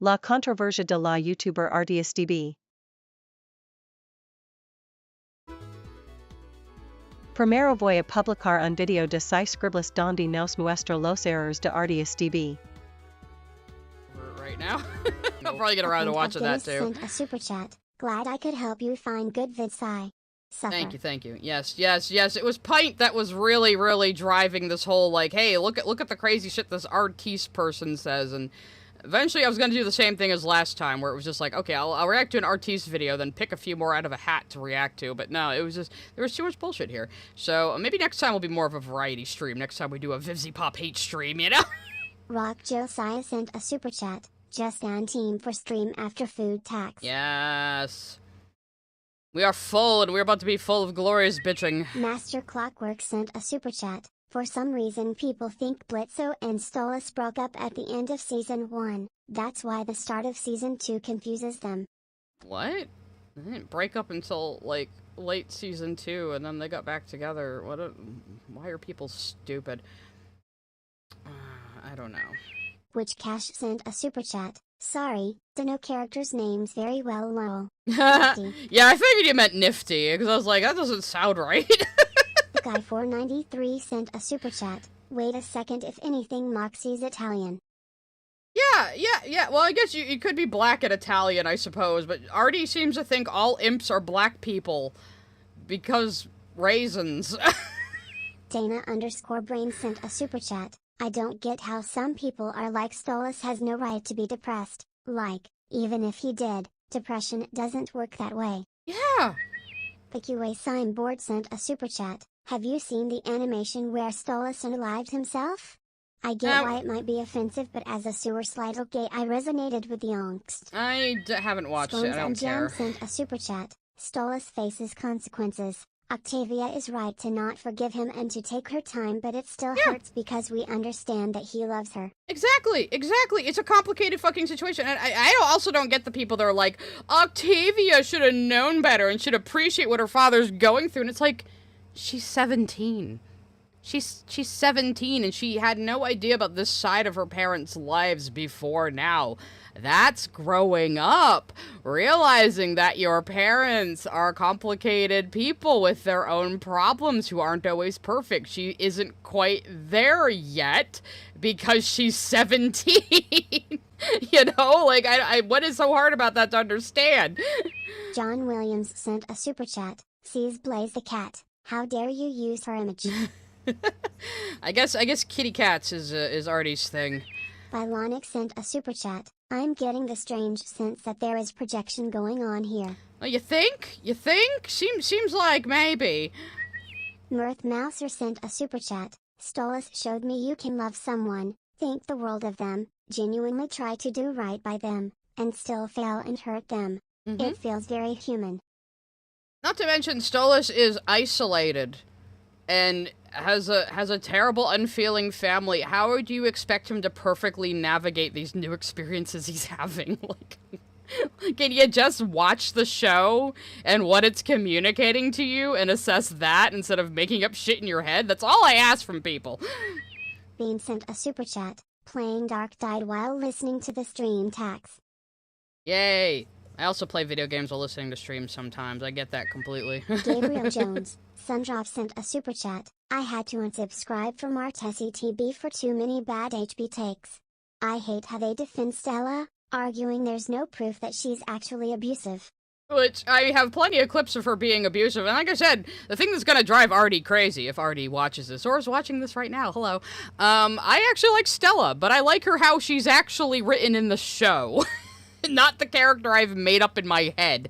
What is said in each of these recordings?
La controversia de la YouTuber ArticeTB. Primero voy a publicar un video de Saiscribles donde nos muestra los errores de ArticeTB. Right now. I'll probably get around to watching that too. Sent a super chat. Glad I could help you find good vids. Suffer. Thank you. Yes. It was Pint that was really driving this whole, like, hey, look at the crazy shit this artiste person says, and eventually I was gonna do the same thing as last time, where it was just like, okay, I'll react to an artiste video, then pick a few more out of a hat to react to, but no, it was just, there was too much bullshit here. So, maybe next time will be more of a variety stream. Next time we do a Vivzy Pop hate stream, you know? Rock Josiah sent a super chat. Just on team for stream after food tax. Yes. We are full, and we're about to be full of glorious bitching. Master Clockwork sent a super chat. For some reason people think Blitzo and Stolas broke up at the end of Season 1. That's why the start of Season 2 confuses them. What? They didn't break up until, like, late Season 2, and then they got back together. Why are people stupid? I don't know. Which Cash sent a super chat. Sorry, dunno characters' names very well, lol. Yeah, I figured you meant Nifty, because I was like, that doesn't sound right. The guy 493 sent a super chat. Wait a second, if anything, Moxie's Italian. Yeah. Well, I guess you could be black and Italian, I suppose, but Artie seems to think all imps are black people. Because raisins. Dana_brain sent a super chat. I don't get how some people are like Stolas has no right to be depressed. Like, even if he did, depression doesn't work that way. Yeah. PQA Signboard sent a super chat. Have you seen the animation where Stolas unalived himself? I get why it might be offensive, but as a suicidal gay I resonated with the angst. I haven't watched it, I don't care. Sent a super chat. Stolas faces consequences. Octavia is right to not forgive him and to take her time, but it still hurts because we understand that he loves her. Exactly. It's a complicated fucking situation. And I also don't get the people that are like, Octavia should have known better and should appreciate what her father's going through. And it's like, she's 17. She's 17 and she had no idea about this side of her parents' lives before now. That's growing up, realizing that your parents are complicated people with their own problems who aren't always perfect. She isn't quite there yet because she's 17. You know, like, what is so hard about that to understand? John Williams sent a super chat. Sees Blaze the cat. How dare you use her image? I guess kitty cats is Artie's thing. Bylonic sent a super chat. I'm getting the strange sense that there is projection going on here. Oh, you think? Seems like maybe. Mirth Mouser sent a super chat. Stolas showed me you can love someone, think the world of them, genuinely try to do right by them, and still fail and hurt them. It feels very human. Not to mention, Stolas is isolated. And has a terrible, unfeeling family. How would you expect him to perfectly navigate these new experiences he's having? Like, can you just watch the show and what it's communicating to you and assess that instead of making up shit in your head? That's all I ask from people. Bean sent a super chat. Playing Dark died while listening to the stream tax. Yay. I also play video games while listening to streams sometimes. I get that completely. Gabriel Jones. Sundrop sent a super chat. I had to unsubscribe from ArticeTB for too many bad HB takes. I hate how they defend Stella, arguing there's no proof that she's actually abusive. Which, I have plenty of clips of her being abusive, and like I said, the thing that's gonna drive Artie crazy, if Artie watches this, or is watching this right now, hello, I actually like Stella, but I like her how she's actually written in the show. Not the character I've made up in my head.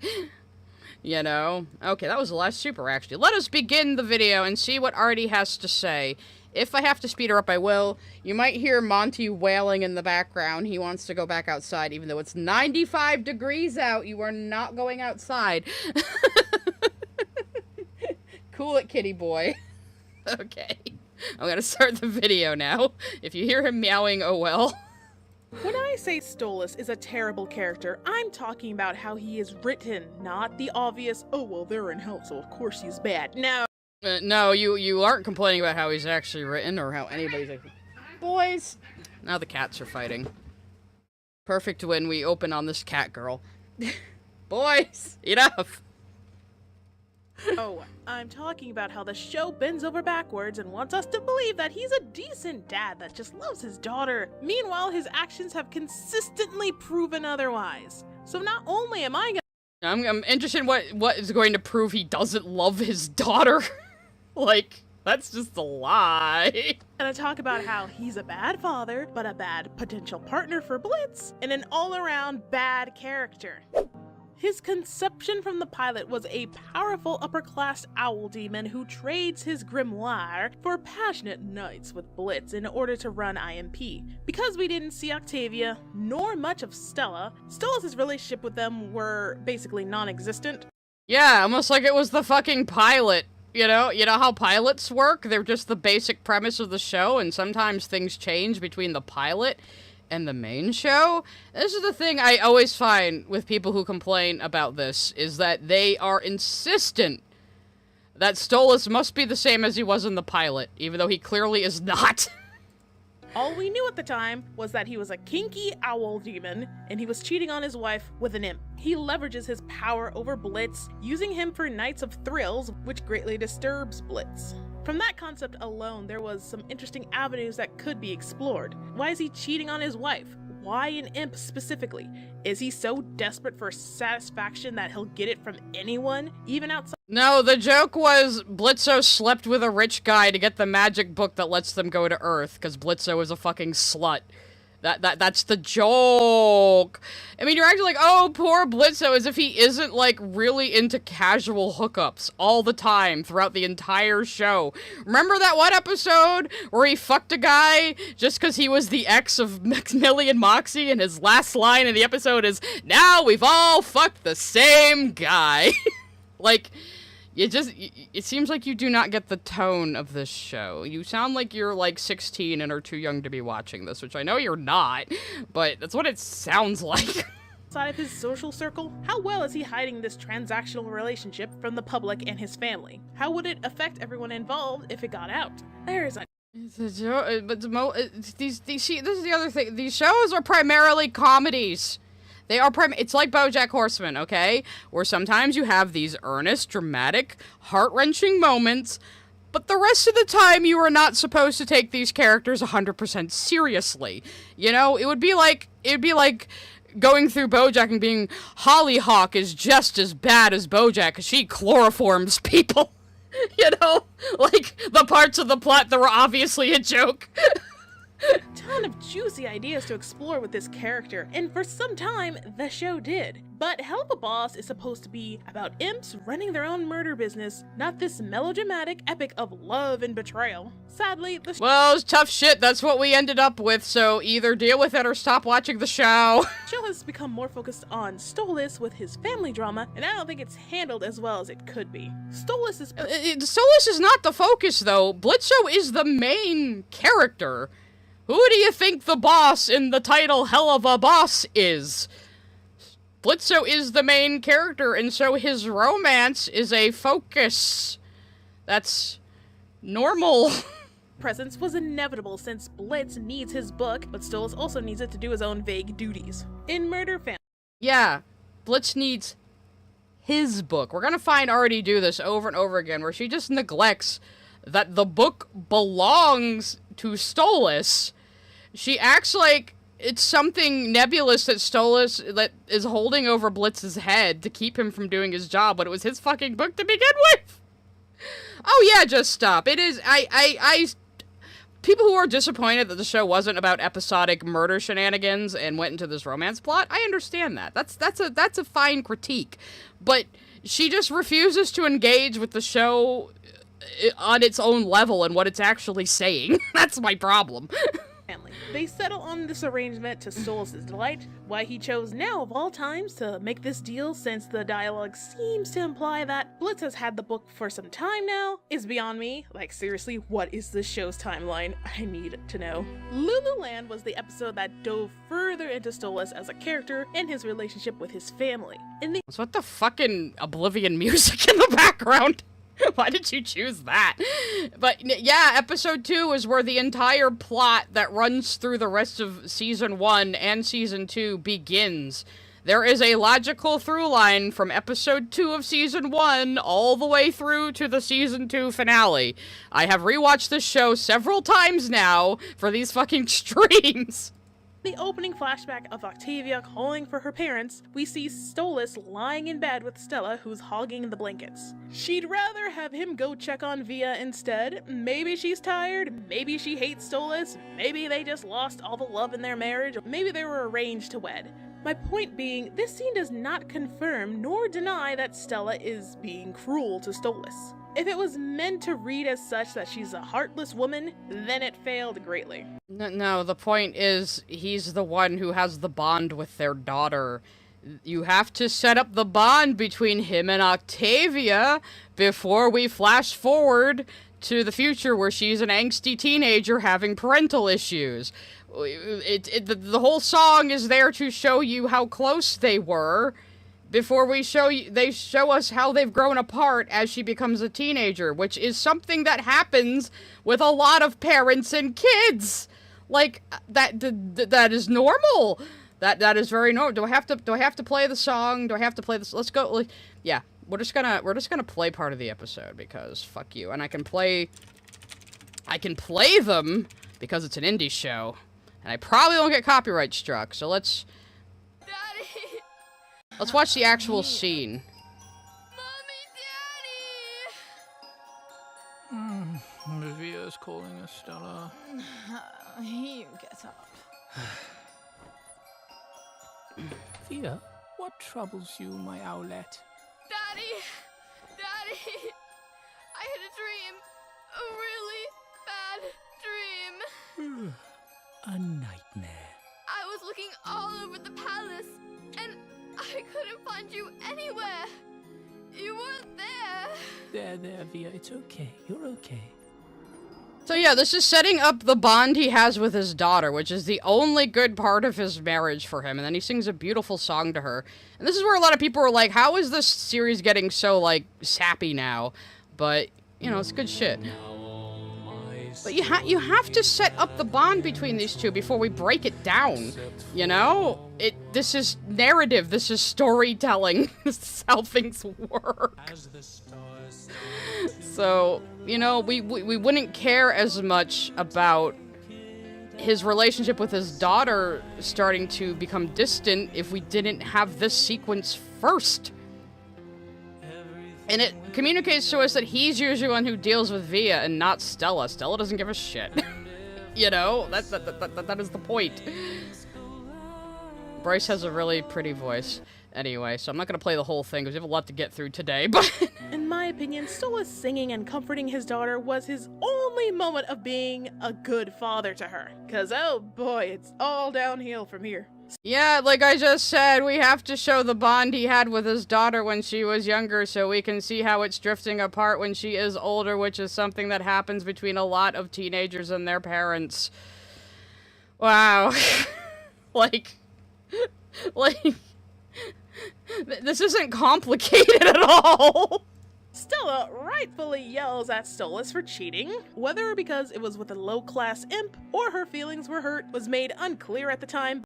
You know? Okay, that was the last super, actually. Let us begin the video and see what Artie has to say. If I have to speed her up, I will. You might hear Monty wailing in the background. He wants to go back outside, even though it's 95 degrees out. You are not going outside. Cool it, kitty boy. Okay. I'm gonna start the video now. If you hear him meowing, oh well. When I say Stolas is a terrible character, I'm talking about how he is written, not the obvious, oh well they're in hell so of course he's bad. No. No, you aren't complaining about how he's actually written or how anybody's actually... Boys! Now the cats are fighting. Perfect when we open on this cat girl. Boys, enough. Oh, I'm talking about how the show bends over backwards and wants us to believe that he's a decent dad that just loves his daughter. Meanwhile, his actions have consistently proven otherwise. So not only am I gonna— I'm interested in what is going to prove he doesn't love his daughter. Like, that's just a lie. gonna talk about how he's a bad father, but a bad potential partner for Blitz, and an all-around bad character. His conception from the pilot was a powerful upper-class owl demon who trades his grimoire for passionate nights with Blitz in order to run IMP. Because we didn't see Octavia, nor much of Stella, Stolas' relationship with them were basically non-existent. Yeah, almost like it was the fucking pilot. You know how pilots work? They're just the basic premise of the show, and sometimes things change between the pilot and the main show. This is the thing I always find with people who complain about this, is that they are insistent that Stolas must be the same as he was in the pilot, even though he clearly is not. All we knew at the time was that he was a kinky owl demon, and he was cheating on his wife with an imp. He leverages his power over Blitz, using him for nights of thrills, which greatly disturbs Blitz. From that concept alone, there was some interesting avenues that could be explored. Why is he cheating on his wife? Why an imp specifically? Is he so desperate for satisfaction that he'll get it from anyone, even outside? No, the joke was Blitzo slept with a rich guy to get the magic book that lets them go to Earth, because Blitzo is a fucking slut. That's the joke. I mean, you're acting like, oh, poor Blitzo, as if he isn't, like, really into casual hookups all the time throughout the entire show. Remember that one episode where he fucked a guy just because he was the ex of Millie and Moxie, and his last line in the episode is, now we've all fucked the same guy. Like, it seems like you do not get the tone of this show. You sound like you're like 16 and are too young to be watching this, which I know you're not, but that's what it sounds like. Outside of his social circle, how well is he hiding this transactional relationship from the public and his family? How would it affect everyone involved if it got out? There is a— This is the other thing. These shows are primarily comedies. They are it's like BoJack Horseman, okay? Where sometimes you have these earnest, dramatic, heart-wrenching moments, but the rest of the time you are not supposed to take these characters 100% seriously. You know, it'd be like going through BoJack and being, Hollyhock is just as bad as BoJack because she chloroforms people. You know? Like, the parts of the plot that were obviously a joke. ton of juicy ideas to explore with this character, and for some time, the show did. But Hell of a Boss is supposed to be about imps running their own murder business, not this melodramatic epic of love and betrayal. Sadly, well, it's tough shit, that's what we ended up with, so either deal with it or stop watching the show. show has become more focused on Stolas with his family drama, and I don't think it's handled as well as it could be. Stolas is not the focus, though. Blitzo is the main character. Who do you think the boss in the title Hell of a Boss is? Blitzo is the main character, and so his romance is a focus. That's normal. presence was inevitable since Blitz needs his book, but Stolas also needs it to do his own vague duties. In Murder Family. Yeah, Blitz needs his book. We're gonna find Artie do this over and over again, where she just neglects that the book belongs to Stolas. She acts like it's something nebulous that Stolas that is holding over Blitz's head to keep him from doing his job, but it was his fucking book to begin with. Oh yeah, just stop. It is, people who are disappointed that the show wasn't about episodic murder shenanigans and went into this romance plot, I understand that. That's a fine critique. But she just refuses to engage with the show on its own level and what it's actually saying. That's my problem. They settle on this arrangement to Stolas' delight. Why he chose now of all times to make this deal, since the dialogue seems to imply that Blitz has had the book for some time now, is beyond me. Like, seriously, what is this show's timeline? I need to know. Lululand was the episode that dove further into Stolas as a character and his relationship with his family. What the fucking Oblivion music in the background? Why did you choose that? But yeah, episode 2 is where the entire plot that runs through the rest of season 1 and season 2 begins. There is a logical through line from episode 2 of season 1 all the way through to the season 2 finale. I have rewatched this show several times now for these fucking streams. The opening flashback of Octavia calling for her parents, we see Stolas lying in bed with Stella, who's hogging the blankets. She'd rather have him go check on Via instead. Maybe she's tired, maybe she hates Stolas, maybe they just lost all the love in their marriage, maybe they were arranged to wed. My point being, this scene does not confirm nor deny that Stella is being cruel to Stolas. If it was meant to read as such that she's a heartless woman, then it failed greatly. No, the point is, he's the one who has the bond with their daughter. You have to set up the bond between him and Octavia before we flash forward to the future where she's an angsty teenager having parental issues. The whole song is there to show you how close they were before they show us how they've grown apart as she becomes a teenager, which is something that happens with a lot of parents and kids. Like, that is normal. That is very normal. Do I have to play the song? Do I have to play this? Let's go. Yeah, we're just gonna play part of the episode because fuck you. And I can play them because it's an indie show, and I probably won't get copyright struck. So let's watch the actual scene. Mommy, Daddy! Via's calling us, Stella. You get up. Via, what troubles you, my owlet? Daddy! Daddy! I had a dream. A really bad dream. A nightmare. I was looking all over the palace, and I couldn't find you anywhere. You weren't there. There, Via, it's okay. You're okay. So yeah, this is setting up the bond he has with his daughter, which is the only good part of his marriage for him. And then he sings a beautiful song to her. And this is where a lot of people are like, how is this series getting so, like, sappy now? But, you know, it's good shit. But you have to set up the bond between these two before we break it down, you know? This is narrative, this is storytelling, this is how things work. So, you know, we wouldn't care as much about his relationship with his daughter starting to become distant if we didn't have this sequence first. And it communicates to us that he's usually the one who deals with Via and not Stella. Stella doesn't give a shit. You know? That is the point. Bryce has a really pretty voice. Anyway, so I'm not gonna play the whole thing because we have a lot to get through today, but... In my opinion, Stolas singing and comforting his daughter was his only moment of being a good father to her. Cause, oh boy, it's all downhill from here. Yeah, like I just said, we have to show the bond he had with his daughter when she was younger so we can see how it's drifting apart when she is older, which is something that happens between a lot of teenagers and their parents. Wow. like, this isn't complicated at all. Stella rightfully yells at Stolas for cheating. Whether because it was with a low-class imp or her feelings were hurt was made unclear at the time.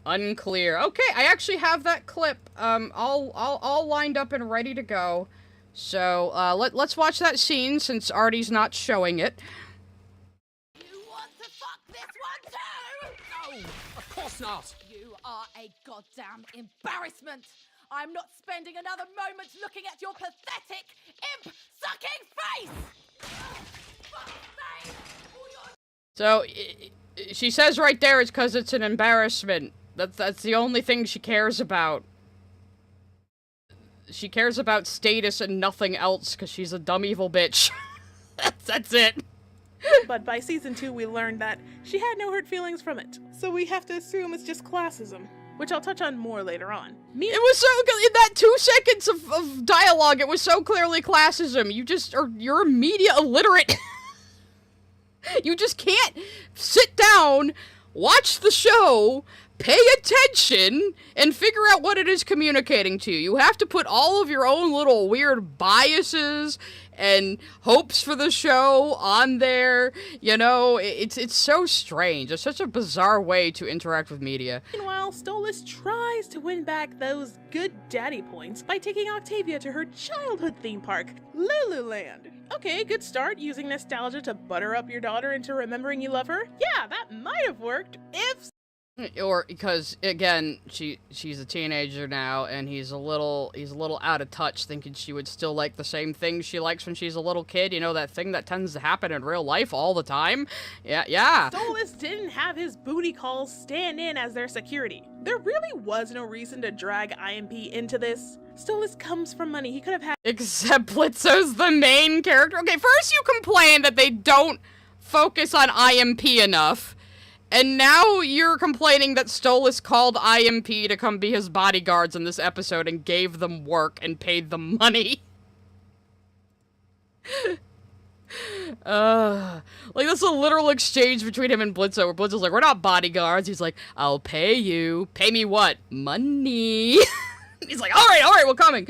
Unclear. Okay, I actually have that clip all lined up and ready to go. So let's watch that scene since Artie's not showing it. You want to fuck this one too? No, of course not. You are a goddamn embarrassment. I'm not spending another moment looking at your pathetic, imp-sucking face! So, she says right there it's because it's an embarrassment. That's the only thing she cares about. She cares about status and nothing else because she's a dumb evil bitch. That's it. But by season 2 we learned that she had no hurt feelings from it. So we have to assume it's just classism, which I'll touch on more later on. It was so good in that 2 seconds of dialogue, it was so clearly classism. You're a media illiterate. You just can't sit down, watch the show, pay attention and figure out what it is communicating to you. You have to put all of your own little weird biases and hopes for the show on there. You know, it's so strange. It's such a bizarre way to interact with media. Meanwhile, Stolas tries to win back those good daddy points by taking Octavia to her childhood theme park, Lululand. Okay, good start, using nostalgia to butter up your daughter into remembering you love her. Yeah, that might have worked if... Or because, again, she's a teenager now, and he's a little out of touch, thinking she would still like the same things she likes when she's a little kid. You know, that thing that tends to happen in real life all the time? Yeah. Stolas didn't have his booty calls stand in as their security. There really was no reason to drag IMP into this. Stolas comes from money. He could have had... Except Blitzo's the main character. Okay, first you complain that they don't focus on IMP enough. And now you're complaining that Stolas called IMP to come be his bodyguards in this episode and gave them work and paid them money. Like, that's a literal exchange between him and Blitzo, where Blitzo's like, we're not bodyguards. He's like, I'll pay you. Pay me what? Money. He's like, all right, we're coming.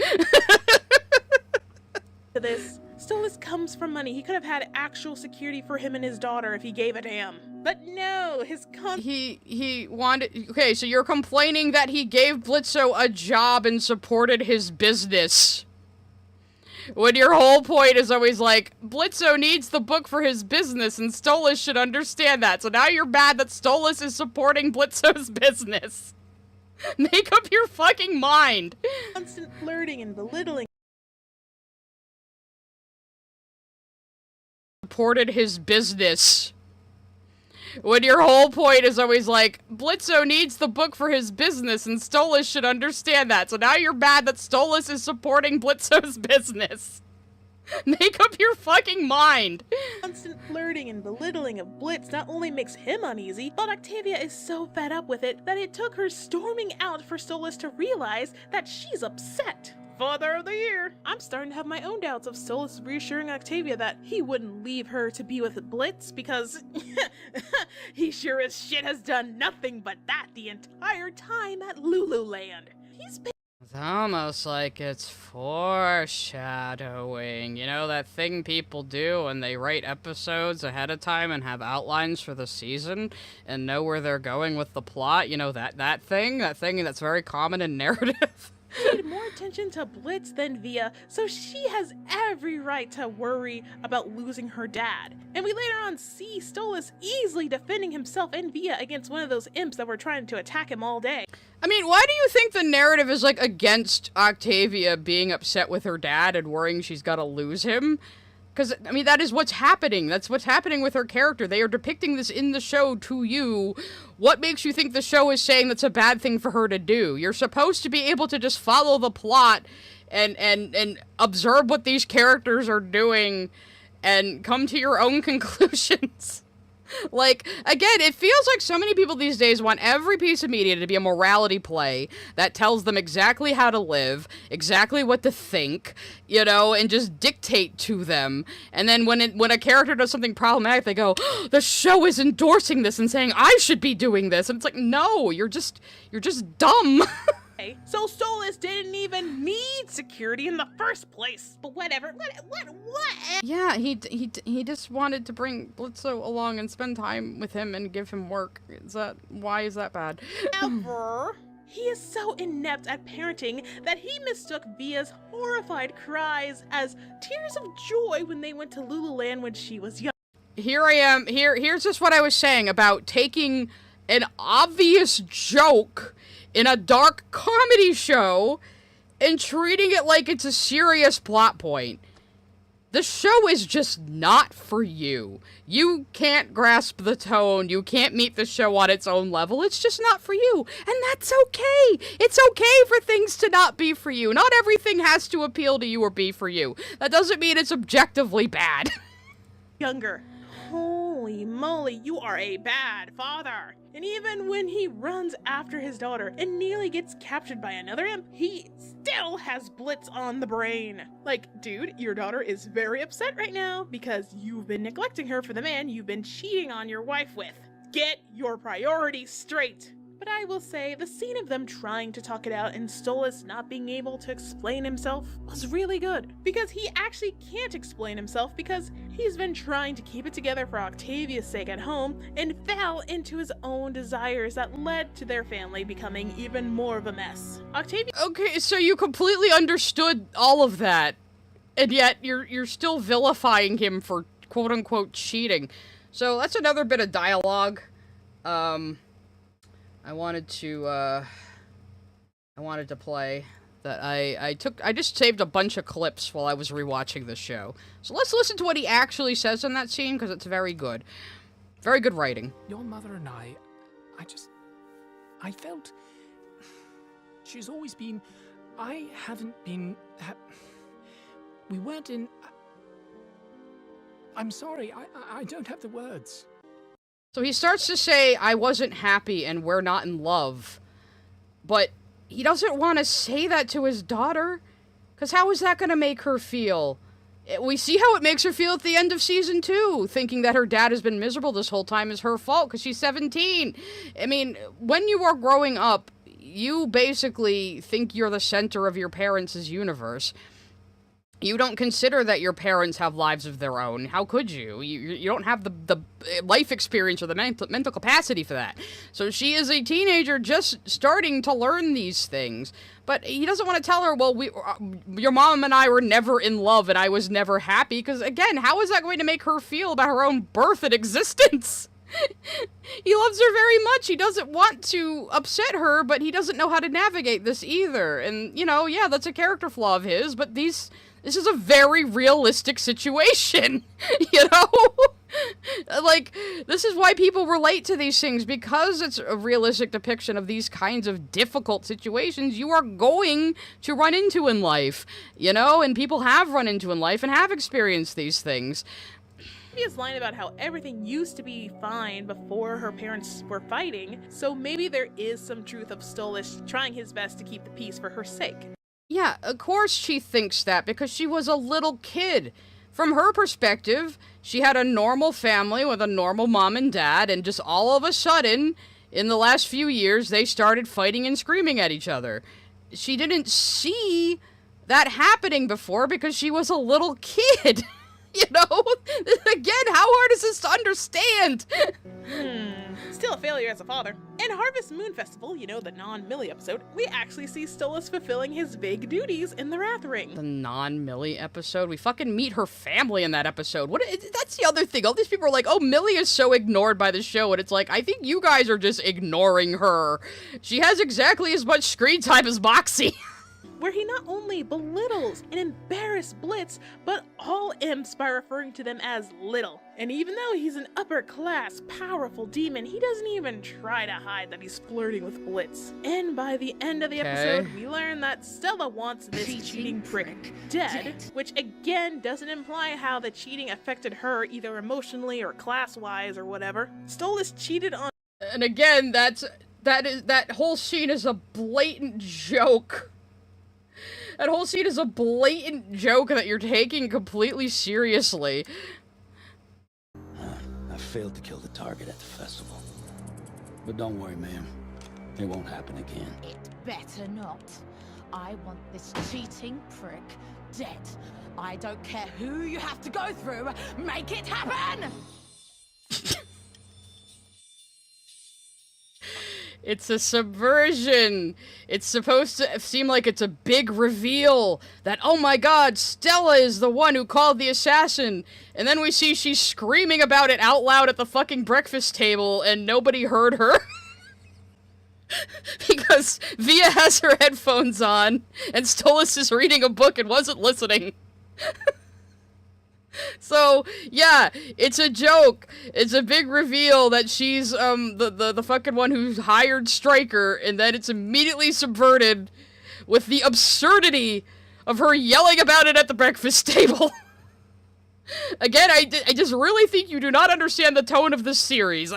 To this. Stolas comes from money. He could have had actual security for him and his daughter if he gave a damn. But no, his he wanted... Okay, so you're complaining that he gave Blitzo a job and supported his business. When your whole point is always like, Blitzo needs the book for his business and Stolas should understand that. So now you're mad that Stolas is supporting Blitzo's business. Make up your fucking mind. Constant flirting and belittling. Supported his business. When your whole point is always like, Blitzo needs the book for his business and Stolas should understand that. So now you're mad that Stolas is supporting Blitzo's business. Make up your fucking mind. Constant flirting and belittling of Blitz not only makes him uneasy, but Octavia is so fed up with it that it took her storming out for Stolas to realize that she's upset. Father of the Year! I'm starting to have my own doubts of Stolas reassuring Octavia that he wouldn't leave her to be with Blitz because he sure as shit has done nothing but that the entire time at Lululand. He's been... It's almost like it's foreshadowing. You know, that thing people do when they write episodes ahead of time and have outlines for the season and know where they're going with the plot? You know, that thing that's very common in narrative? Paid more attention to Blitz than Via, so she has every right to worry about losing her dad. And we later on see Stolas easily defending himself and Via against one of those imps that were trying to attack him all day. I mean, why do you think the narrative is, like, against Octavia being upset with her dad and worrying she's gotta lose him? Because, I mean, that is what's happening. That's what's happening with her character. They are depicting this in the show to you. What makes you think the show is saying that's a bad thing for her to do? You're supposed to be able to just follow the plot and observe what these characters are doing and come to your own conclusions. Like, again, it feels like so many people these days want every piece of media to be a morality play that tells them exactly how to live, exactly what to think, you know, and just dictate to them. And then when a character does something problematic, they go, oh, the show is endorsing this and saying I should be doing this. And it's like, no, you're just dumb. So Stolas didn't even need security in the first place. But whatever. What? Yeah, he just wanted to bring Blitzo along and spend time with him and give him work. Why is that bad? Ever. He is so inept at parenting that he mistook Via's horrified cries as tears of joy when they went to Lululand when she was young. Here I am. Here's just what I was saying about taking an obvious joke in a dark comedy show and treating it like it's a serious plot point. The show is just not for you. You can't grasp the tone. You can't meet the show on its own level. It's just not for you. And that's okay. It's okay for things to not be for you. Not everything has to appeal to you or be for you. That doesn't mean it's objectively bad. Younger. Holy moly, you are a bad father. And even when he runs after his daughter and nearly gets captured by another imp, he still has Blitz on the brain. Like, dude, your daughter is very upset right now because you've been neglecting her for the man you've been cheating on your wife with. Get your priorities straight. But I will say, the scene of them trying to talk it out and Stolas not being able to explain himself was really good. Because he actually can't explain himself because he's been trying to keep it together for Octavia's sake at home and fell into his own desires that led to their family becoming even more of a mess. Octavia— Okay, so you completely understood all of that, and yet you're still vilifying him for quote-unquote cheating. So that's another bit of dialogue. I wanted to play that I just saved a bunch of clips while I was rewatching the show. So let's listen to what he actually says in that scene, because it's very good. Very good writing. Your mother and I felt she's always been, I haven't been, we weren't in, I'm sorry, I don't have the words. So he starts to say, I wasn't happy and we're not in love. But he doesn't want to say that to his daughter. Because how is that going to make her feel? We see how it makes her feel at the end of season 2. Thinking that her dad has been miserable this whole time is her fault because she's 17. I mean, when you are growing up, you basically think you're the center of your parents' universe. You don't consider that your parents have lives of their own. How could you? You don't have the life experience or the mental capacity for that. So she is a teenager just starting to learn these things. But he doesn't want to tell her, well, your mom and I were never in love and I was never happy. Because, again, how is that going to make her feel about her own birth and existence? He loves her very much. He doesn't want to upset her, but he doesn't know how to navigate this either. And, you know, yeah, that's a character flaw of his, but this is a very realistic situation, you know? Like, this is why people relate to these things, because it's a realistic depiction of these kinds of difficult situations you are going to run into in life, you know? And people have run into in life and have experienced these things. His line about how everything used to be fine before her parents were fighting, so maybe there is some truth of Stolas trying his best to keep the peace for her sake. Yeah, of course she thinks that, because she was a little kid. From her perspective, she had a normal family with a normal mom and dad, and just all of a sudden, in the last few years, they started fighting and screaming at each other. She didn't see that happening before because she was a little kid. You know? Again, how hard is this to understand? Still a failure as a father. In Harvest Moon Festival, you know, the non-Millie episode, we actually see Stolas fulfilling his big duties in the Wrath Ring. The non-Millie episode? We fucking meet her family in that episode. That's the other thing. All these people are like, oh, Millie is so ignored by the show, and it's like, I think you guys are just ignoring her. She has exactly as much screen time as Moxie. Where he not only belittles and embarrasses Blitz, but all imps by referring to them as little. And even though he's an upper-class, powerful demon, he doesn't even try to hide that he's flirting with Blitz. And by the end of the episode, we learn that Stella wants this cheating prick dead, which again doesn't imply how the cheating affected her either emotionally or class-wise or whatever. Stolas cheated on— And again, that whole scene is a blatant joke. That whole scene is a blatant joke that you're taking completely seriously. I failed to kill the target at the festival. But don't worry, ma'am. It won't happen again. It better not. I want this cheating prick dead. I don't care who you have to go through. Make it happen! It's a subversion. It's supposed to seem like it's a big reveal that, oh my god, Stella is the one who called the assassin. And then we see she's screaming about it out loud at the fucking breakfast table and nobody heard her. Because Via has her headphones on and Stolas is reading a book and wasn't listening. So, yeah, it's a joke. It's a big reveal that she's, the fucking one who hired Stryker, and then it's immediately subverted with the absurdity of her yelling about it at the breakfast table. Again, I just really think you do not understand the tone of this series.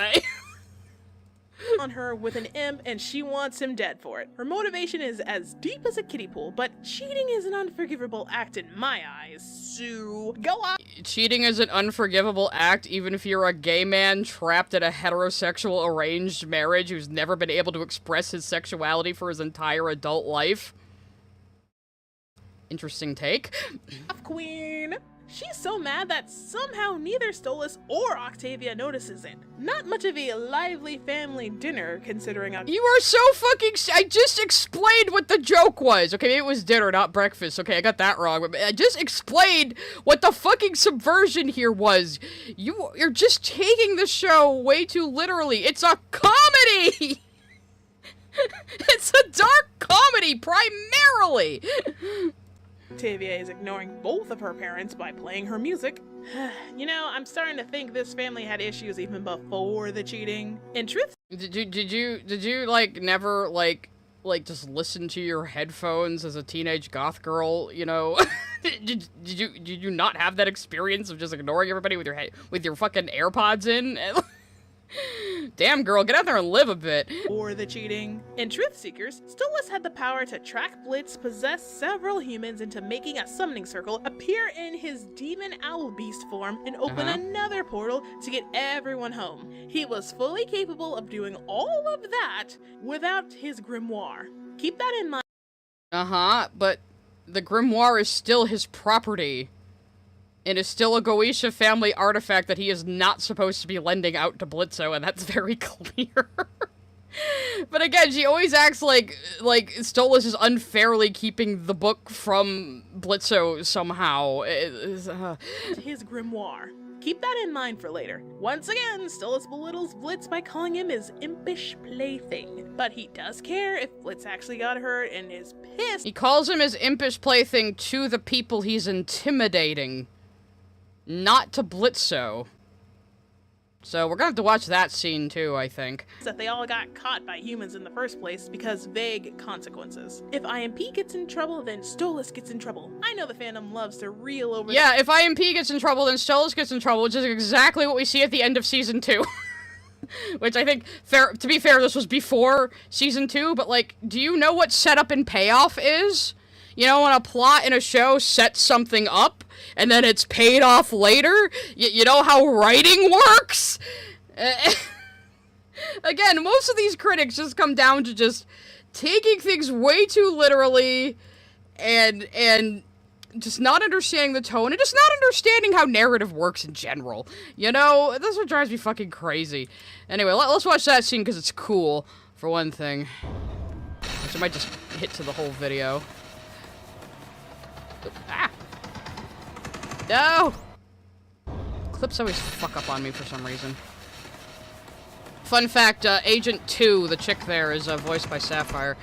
on her with an imp and she wants him dead for it. Her motivation is as deep as a kiddie pool, but cheating is an unforgivable act in my eyes, so go on. Cheating is an unforgivable act even if you're a gay man trapped in a heterosexual arranged marriage who's never been able to express his sexuality for his entire adult life. Interesting take. Queen. She's so mad that somehow neither Stolas or Octavia notices it. Not much of a lively family dinner, considering You are so fucking I just explained what the joke was. Okay, maybe it was dinner, not breakfast. Okay, I got that wrong. But I just explained what the fucking subversion here was. You're just taking the show way too literally. It's a comedy! It's a dark comedy, primarily! Octavia is ignoring both of her parents by playing her music. You know, I'm starting to think this family had issues even before the cheating. In truth, did you like never like just listen to your headphones as a teenage goth girl, you know? did you not have that experience of just ignoring everybody with your fucking AirPods in? Damn, girl, get out there and live a bit. Or the cheating. In Truth Seekers, Stolas had the power to track Blitz, possess several humans into making a summoning circle, appear in his demon owl beast form, and open another portal to get everyone home. He was fully capable of doing all of that without his grimoire. Keep that in mind. But the grimoire is still his property. And is still a Goetia family artifact that he is not supposed to be lending out to Blitzo, and that's very clear. But again, she always acts like Stolas is unfairly keeping the book from Blitzo somehow. His grimoire. Keep that in mind for later. Once again, Stolas belittles Blitz by calling him his impish plaything. But he does care if Blitz actually got hurt and is pissed. He calls him his impish plaything to the people he's intimidating. Not to Blitzo. So we're gonna have to watch that scene too, I think. That they all got caught by humans in the first place because vague consequences. If IMP gets in trouble, then Stolas gets in trouble. I know the fandom loves to reel over. Yeah, if IMP gets in trouble, then Stolas gets in trouble, which is exactly what we see at the end of season 2. Which I think, to be fair, this was before season 2, but like, do you know what setup and payoff is? You know, when a plot in a show sets something up, and then it's paid off later? You know how writing works? Again, most of these critics just come down to just taking things way too literally, and just not understanding the tone, and just not understanding how narrative works in general. You know, that's what drives me fucking crazy. Anyway, let's watch that scene, because it's cool, for one thing. Which I might just hit to the whole video. Ah! No! Clips always fuck up on me for some reason. Fun fact, Agent 2, the chick there, is voiced by Sapphire.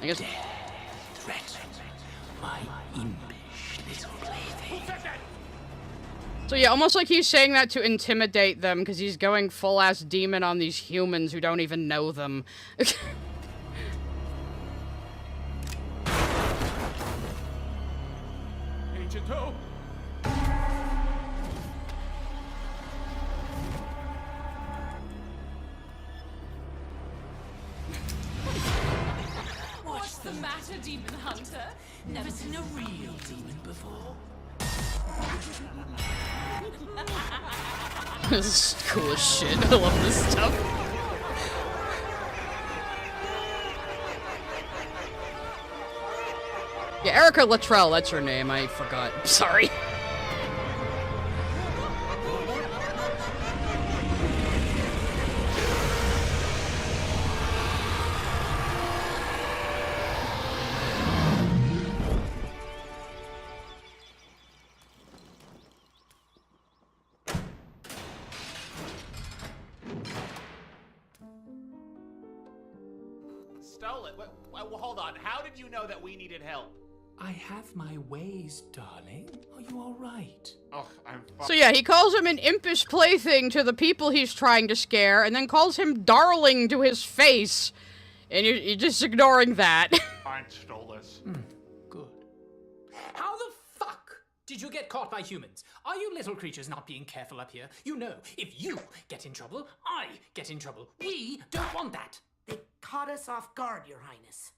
I guess... My impish little plaything. So yeah, almost like he's saying that to intimidate them, because he's going full-ass demon on these humans who don't even know them. Agent O! What's the matter, Demon Hunter? Never seen a real demon before. This is cool as shit. I love this stuff. Yeah, Erica Luttrell, that's her name. I forgot. Sorry. Stole it. Hold on. How did you know that we needed help? I have my ways, darling. Are you all right? Oh, I'm So yeah, he calls him an impish plaything to the people he's trying to scare, and then calls him darling to his face. And you're just ignoring that. fine, Stolas. Good. How the fuck did you get caught by humans? Are you little creatures not being careful up here? You know, if you get in trouble, I get in trouble. We don't want that. They caught us off guard, Your Highness.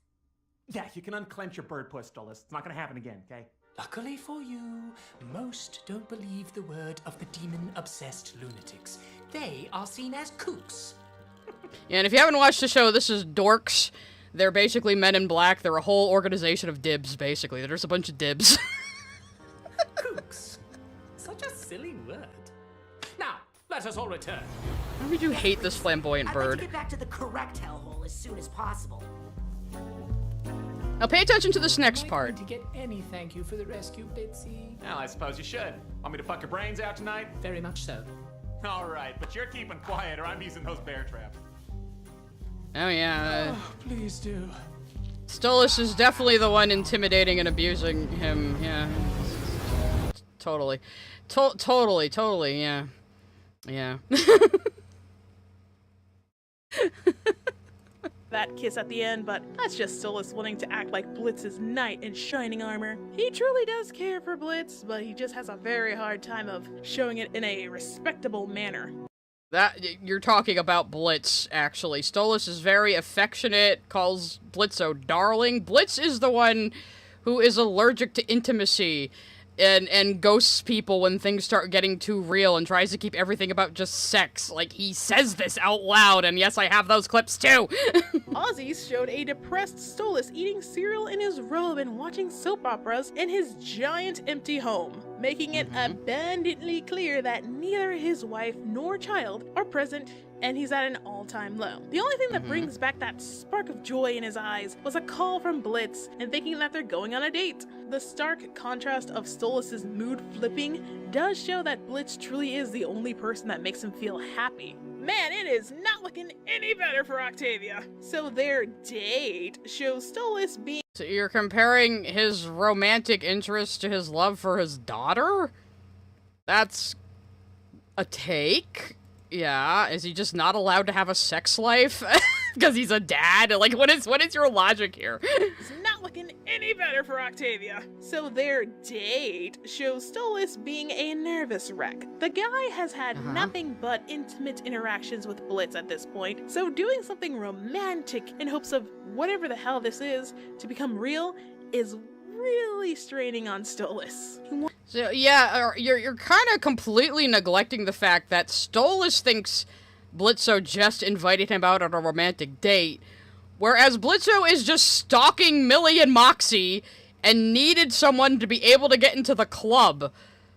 Yeah, you can unclench your bird puss, Stolas. It's not gonna happen again, okay? Luckily for you, most don't believe the word of the demon-obsessed lunatics. They are seen as kooks. Yeah, and if you haven't watched the show, this is Dorks. They're basically men in black. They're a whole organization of dibs, basically. There's a bunch of dibs. Kooks. Such a silly word. Now, let us all return. Why would you hate this flamboyant I'd like to bird? get back to the correct hellhole as soon as possible. Now pay attention to this next part. To get any thank you for the rescue, Bitsy. Well, I suppose you should. Want me to fuck your brains out tonight? Very much so. All right, but you're keeping quiet or I'm using those bear traps. Oh yeah. Oh, please do. Stolas is definitely the one intimidating and abusing him. Yeah. Totally. Totally, yeah. Yeah. That kiss at the end, but that's just Stolas wanting to act like Blitz's knight in shining armor. He truly does care for Blitz, but he just has a very hard time of showing it in a respectable manner. That, you're talking about Blitz, actually. Stolas is very affectionate, calls Blitzo darling. Blitz is the one who is allergic to intimacy and ghosts people when things start getting too real and tries to keep everything about just sex. Like, he says this out loud, and yes, I have those clips too! Ozzy showed a depressed Stolas eating cereal in his robe and watching soap operas in his giant empty home, making it abundantly clear that neither his wife nor child are present, and he's at an all-time low. The only thing that brings back that spark of joy in his eyes was a call from Blitz and thinking that they're going on a date. The stark contrast of Stolas' mood flipping does show that Blitz truly is the only person that makes him feel happy. Man, it is not looking any better for Octavia. So their date shows Stolas being— So you're comparing his romantic interest to his love for his daughter? That's a take? Yeah, is he just not allowed to have a sex life? Because he's a dad? Like, what is your logic here? It's not looking any better for Octavia. So their date shows Stolas being a nervous wreck. The guy has had nothing but intimate interactions with Blitz at this point, so doing something romantic in hopes of whatever the hell this is to become real is really straining on Stolas. So, yeah, you're kind of completely neglecting the fact that Stolas thinks Blitzo just invited him out on a romantic date, whereas Blitzo is just stalking Millie and Moxie and needed someone to be able to get into the club.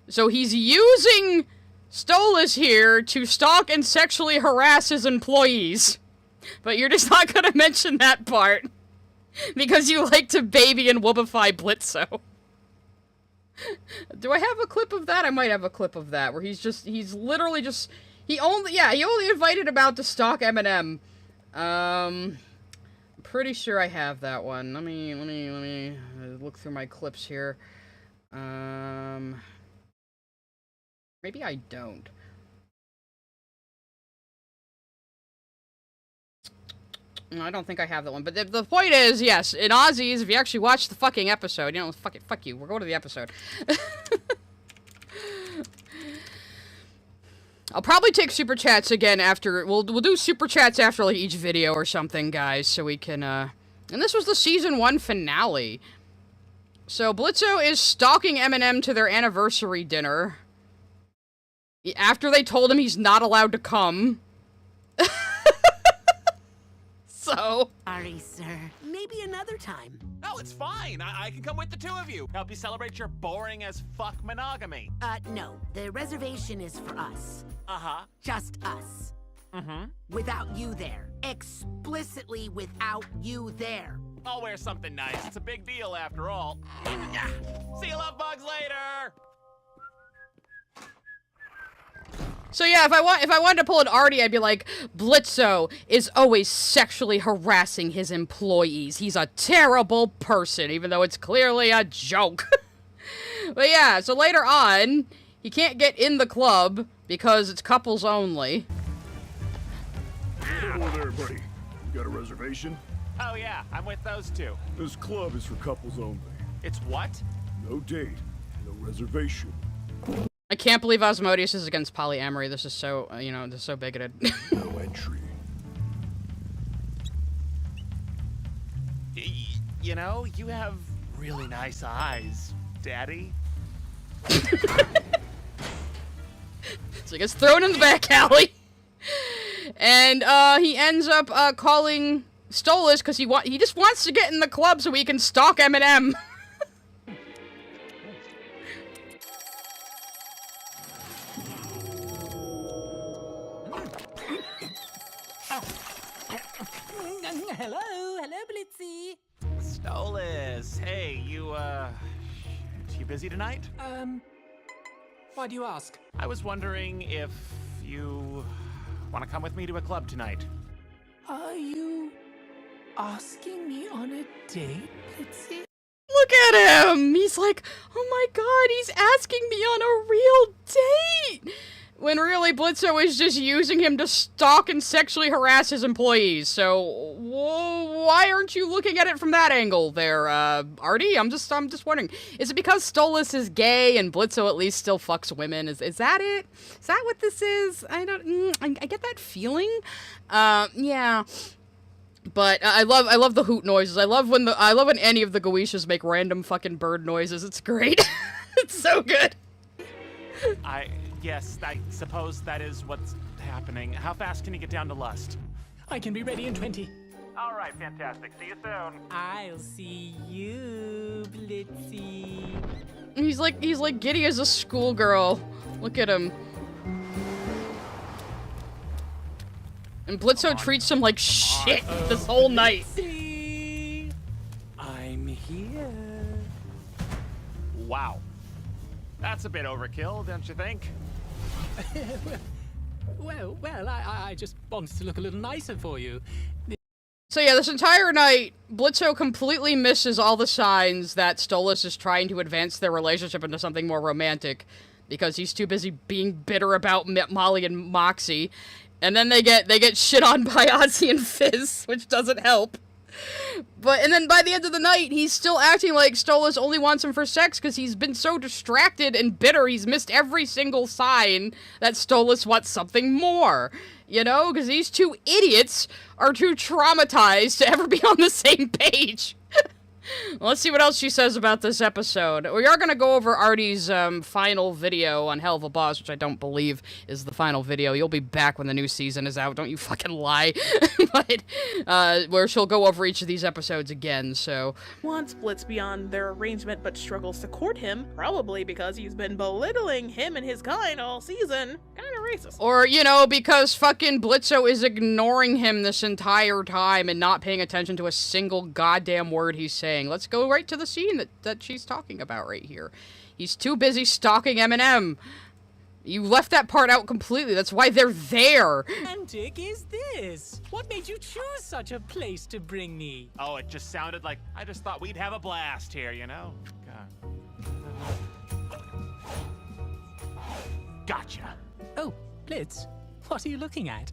So he's using Stolas here to stalk and sexually harass his employees. But you're just not gonna mention that part, because you like to baby and whoopify Blitzo. Do I have a clip of that? I might have a clip of that, where he's literally just, he only invited him out to stalk Eminem. I'm pretty sure I have that one. Let me look through my clips here. Maybe I don't. No, I don't think I have that one. But the point is, yes, in Aussies, if you actually watch the fucking episode, you know, fuck you, we're going to the episode. I'll probably take super chats again after, we'll do super chats after like each video or something, guys, so we can, and this was the season 1 finale. So Blitzo is stalking Eminem to their anniversary dinner after they told him he's not allowed to come. So. Sorry, sir. Maybe another time. No, it's fine. I can come with the two of you. Help you celebrate your boring as fuck monogamy. No. The reservation is for us. Uh-huh. Just us. Mm-hmm. Without you there. Explicitly without you there. I'll wear something nice. It's a big deal after all. See you love bugs later! So yeah, if I wanted to pull an Artie, I'd be like, Blitzo is always sexually harassing his employees. He's a terrible person, even though it's clearly a joke. But yeah, so later on, he can't get in the club because it's couples only. Hello there, buddy. You got a reservation? Oh yeah, I'm with those two. This club is for couples only. It's what? No date, no reservation. I can't believe Asmodeus is against polyamory. This is so, you know, this is so bigoted. No entry. You know, you have really nice eyes, Daddy. So he gets thrown in the back alley. And he ends up calling Stolas because he just wants to get in the club so he can stalk Eminem. Hello, Blitzy. Stolas, hey, you busy tonight? Why do you ask? I was wondering if you want to come with me to a club tonight. Are you asking me on a date, Blitzy? Look at him! He's like, oh my god, he's asking me on a real date! When really Blitzo is just using him to stalk and sexually harass his employees. So, why aren't you looking at it from that angle there, Artie? I'm just wondering. Is it because Stolas is gay and Blitzo at least still fucks women? Is that it? Is that what this is? I get that feeling. Yeah. But I love the hoot noises. I love when any of the Goishas make random fucking bird noises. It's great. It's so good. Yes, I suppose that is what's happening. How fast can you get down to Lust? I can be ready in 20. All right, fantastic. See you soon. I'll see you, Blitzy. He's like giddy as a schoolgirl. Look at him. And Blitzo treats him like shit this whole night. I'm here. Wow. That's a bit overkill, don't you think? Well, I just wanted to look a little nicer for you. So yeah, this entire night, Blitzo completely misses all the signs that Stolas is trying to advance their relationship into something more romantic, because he's too busy being bitter about Molly and Moxie. And then they get shit on by Ozzy and Fizz, which doesn't help. And then by the end of the night, he's still acting like Stolas only wants him for sex because he's been so distracted and bitter he's missed every single sign that Stolas wants something more. You know, because these two idiots are too traumatized to ever be on the same page. Let's see what else she says about this episode. We are going to go over Artie's final video on Hell of a Boss, which I don't believe is the final video. You'll be back when the new season is out. Don't you fucking lie. But, where she'll go over each of these episodes again, so. Wants Blitz beyond their arrangement but struggles to court him, probably because he's been belittling him and his kind all season. Kinda racist. Or, you know, because fucking Blitzo is ignoring him this entire time and not paying attention to a single goddamn word he's saying. Let's go right to the scene that she's talking about right here. He's too busy stalking Eminem. You left that part out completely. That's why they're there. Romantic is this? What made you choose such a place to bring me? Oh, it just sounded like I just thought we'd have a blast here, you know? God. Gotcha. Oh, Blitz, what are you looking at?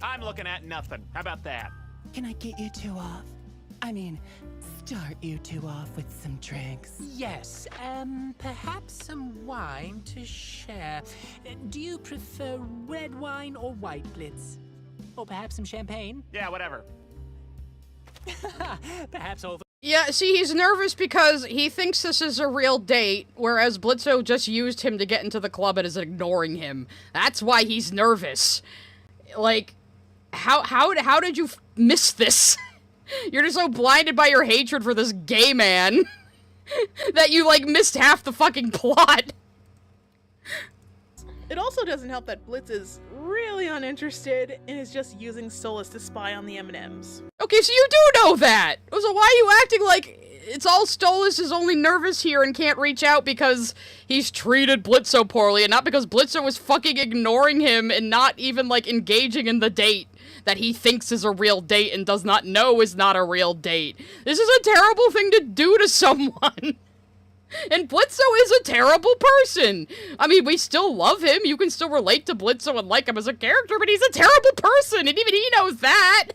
I'm looking at nothing. How about that? Can I get you two off? I mean, start you two off with some drinks. Yes, perhaps some wine to share. Do you prefer red wine or white, Blitz? Or perhaps some champagne? Yeah, whatever. Perhaps all the... Yeah, see, he's nervous because he thinks this is a real date, whereas Blitzo just used him to get into the club and is ignoring him. That's why he's nervous. Like, how did you miss this? You're just so blinded by your hatred for this gay man that you, like, missed half the fucking plot. It also doesn't help that Blitz is really uninterested and is just using Stolas to spy on the M&Ms. Okay, so you do know that! So why are you acting like it's all Stolas is only nervous here and can't reach out because he's treated Blitzo poorly and not because Blitzo is fucking ignoring him and not even, like, engaging in the date that he thinks is a real date and does not know is not a real date. This is a terrible thing to do to someone. And Blitzo is a terrible person. I mean, we still love him. You can still relate to Blitzo and like him as a character, but he's a terrible person, and even he knows that.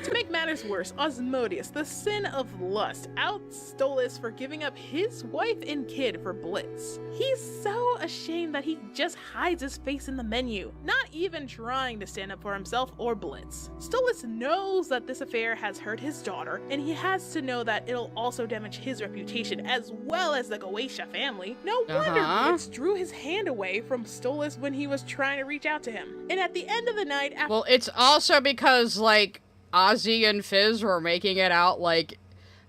To make matters worse, Asmodeus, the sin of lust, outs Stolas for giving up his wife and kid for Blitz. He's so ashamed that he just hides his face in the menu, not even trying to stand up for himself or Blitz. Stolas knows that this affair has hurt his daughter, and he has to know that it'll also damage his reputation as well as the Goetia family. No wonder Blitz drew his hand away from Stolas when he was trying to reach out to him. And at the end of the night, after— Well, it's also because, like, Ozzy and Fizz were making it out like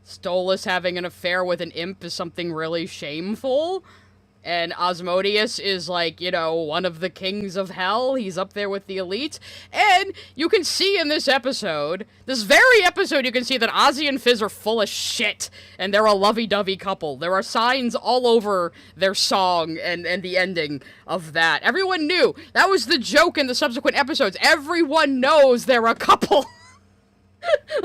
Stolas having an affair with an imp is something really shameful. And Asmodeus is, like, you know, one of the kings of hell. He's up there with the elite. And you can see in this episode, this very episode, you can see that Ozzy and Fizz are full of shit. And they're a lovey-dovey couple. There are signs all over their song and the ending of that. Everyone knew. That was the joke in the subsequent episodes. Everyone knows they're a couple.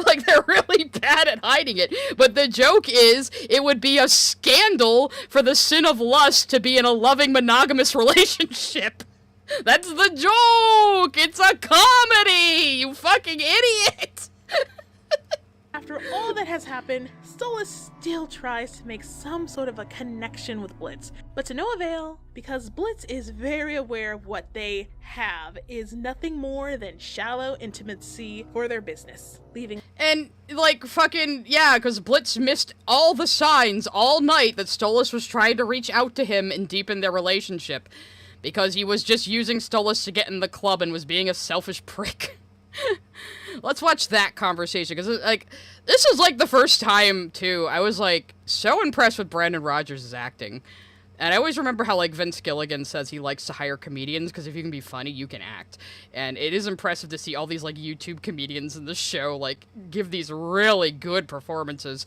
Like, they're really bad at hiding it. But the joke is, it would be a scandal for the sin of lust to be in a loving monogamous relationship. That's the joke! It's a comedy! You fucking idiot! After all that has happened, Stolas still tries to make some sort of a connection with Blitz, but to no avail, because Blitz is very aware of what they have is nothing more than shallow intimacy for their business, leaving— And, like, fucking, yeah, because Blitz missed all the signs all night that Stolas was trying to reach out to him and deepen their relationship, because he was just using Stolas to get in the club and was being a selfish prick. Let's watch that conversation, because, like, this is, like, the first time, too, I was, like, so impressed with Brandon Rogers' acting. And I always remember how, like, Vince Gilligan says he likes to hire comedians, because if you can be funny, you can act. And it is impressive to see all these, like, YouTube comedians in the show, like, give these really good performances.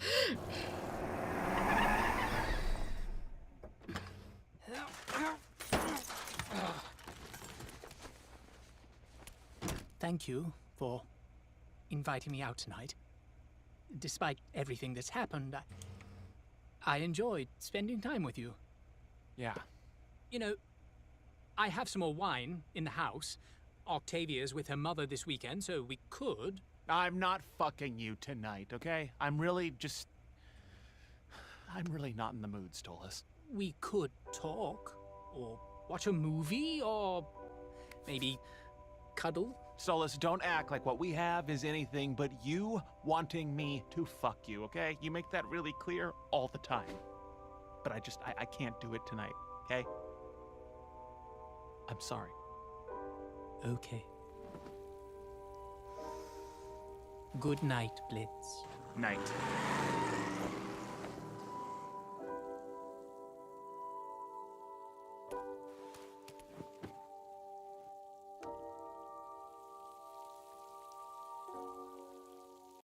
Thank you for inviting me out tonight. Despite everything that's happened, I enjoyed spending time with you. Yeah. You know, I have some more wine in the house. Octavia's with her mother this weekend, so we could... I'm not fucking you tonight, okay? I'm really not in the mood, Stolas. We could talk, or watch a movie, or maybe cuddle. Stolas, don't act like what we have is anything but you wanting me to fuck you, okay? You make that really clear all the time. But I can't do it tonight, okay? I'm sorry. Okay. Good night, Blitz. Night.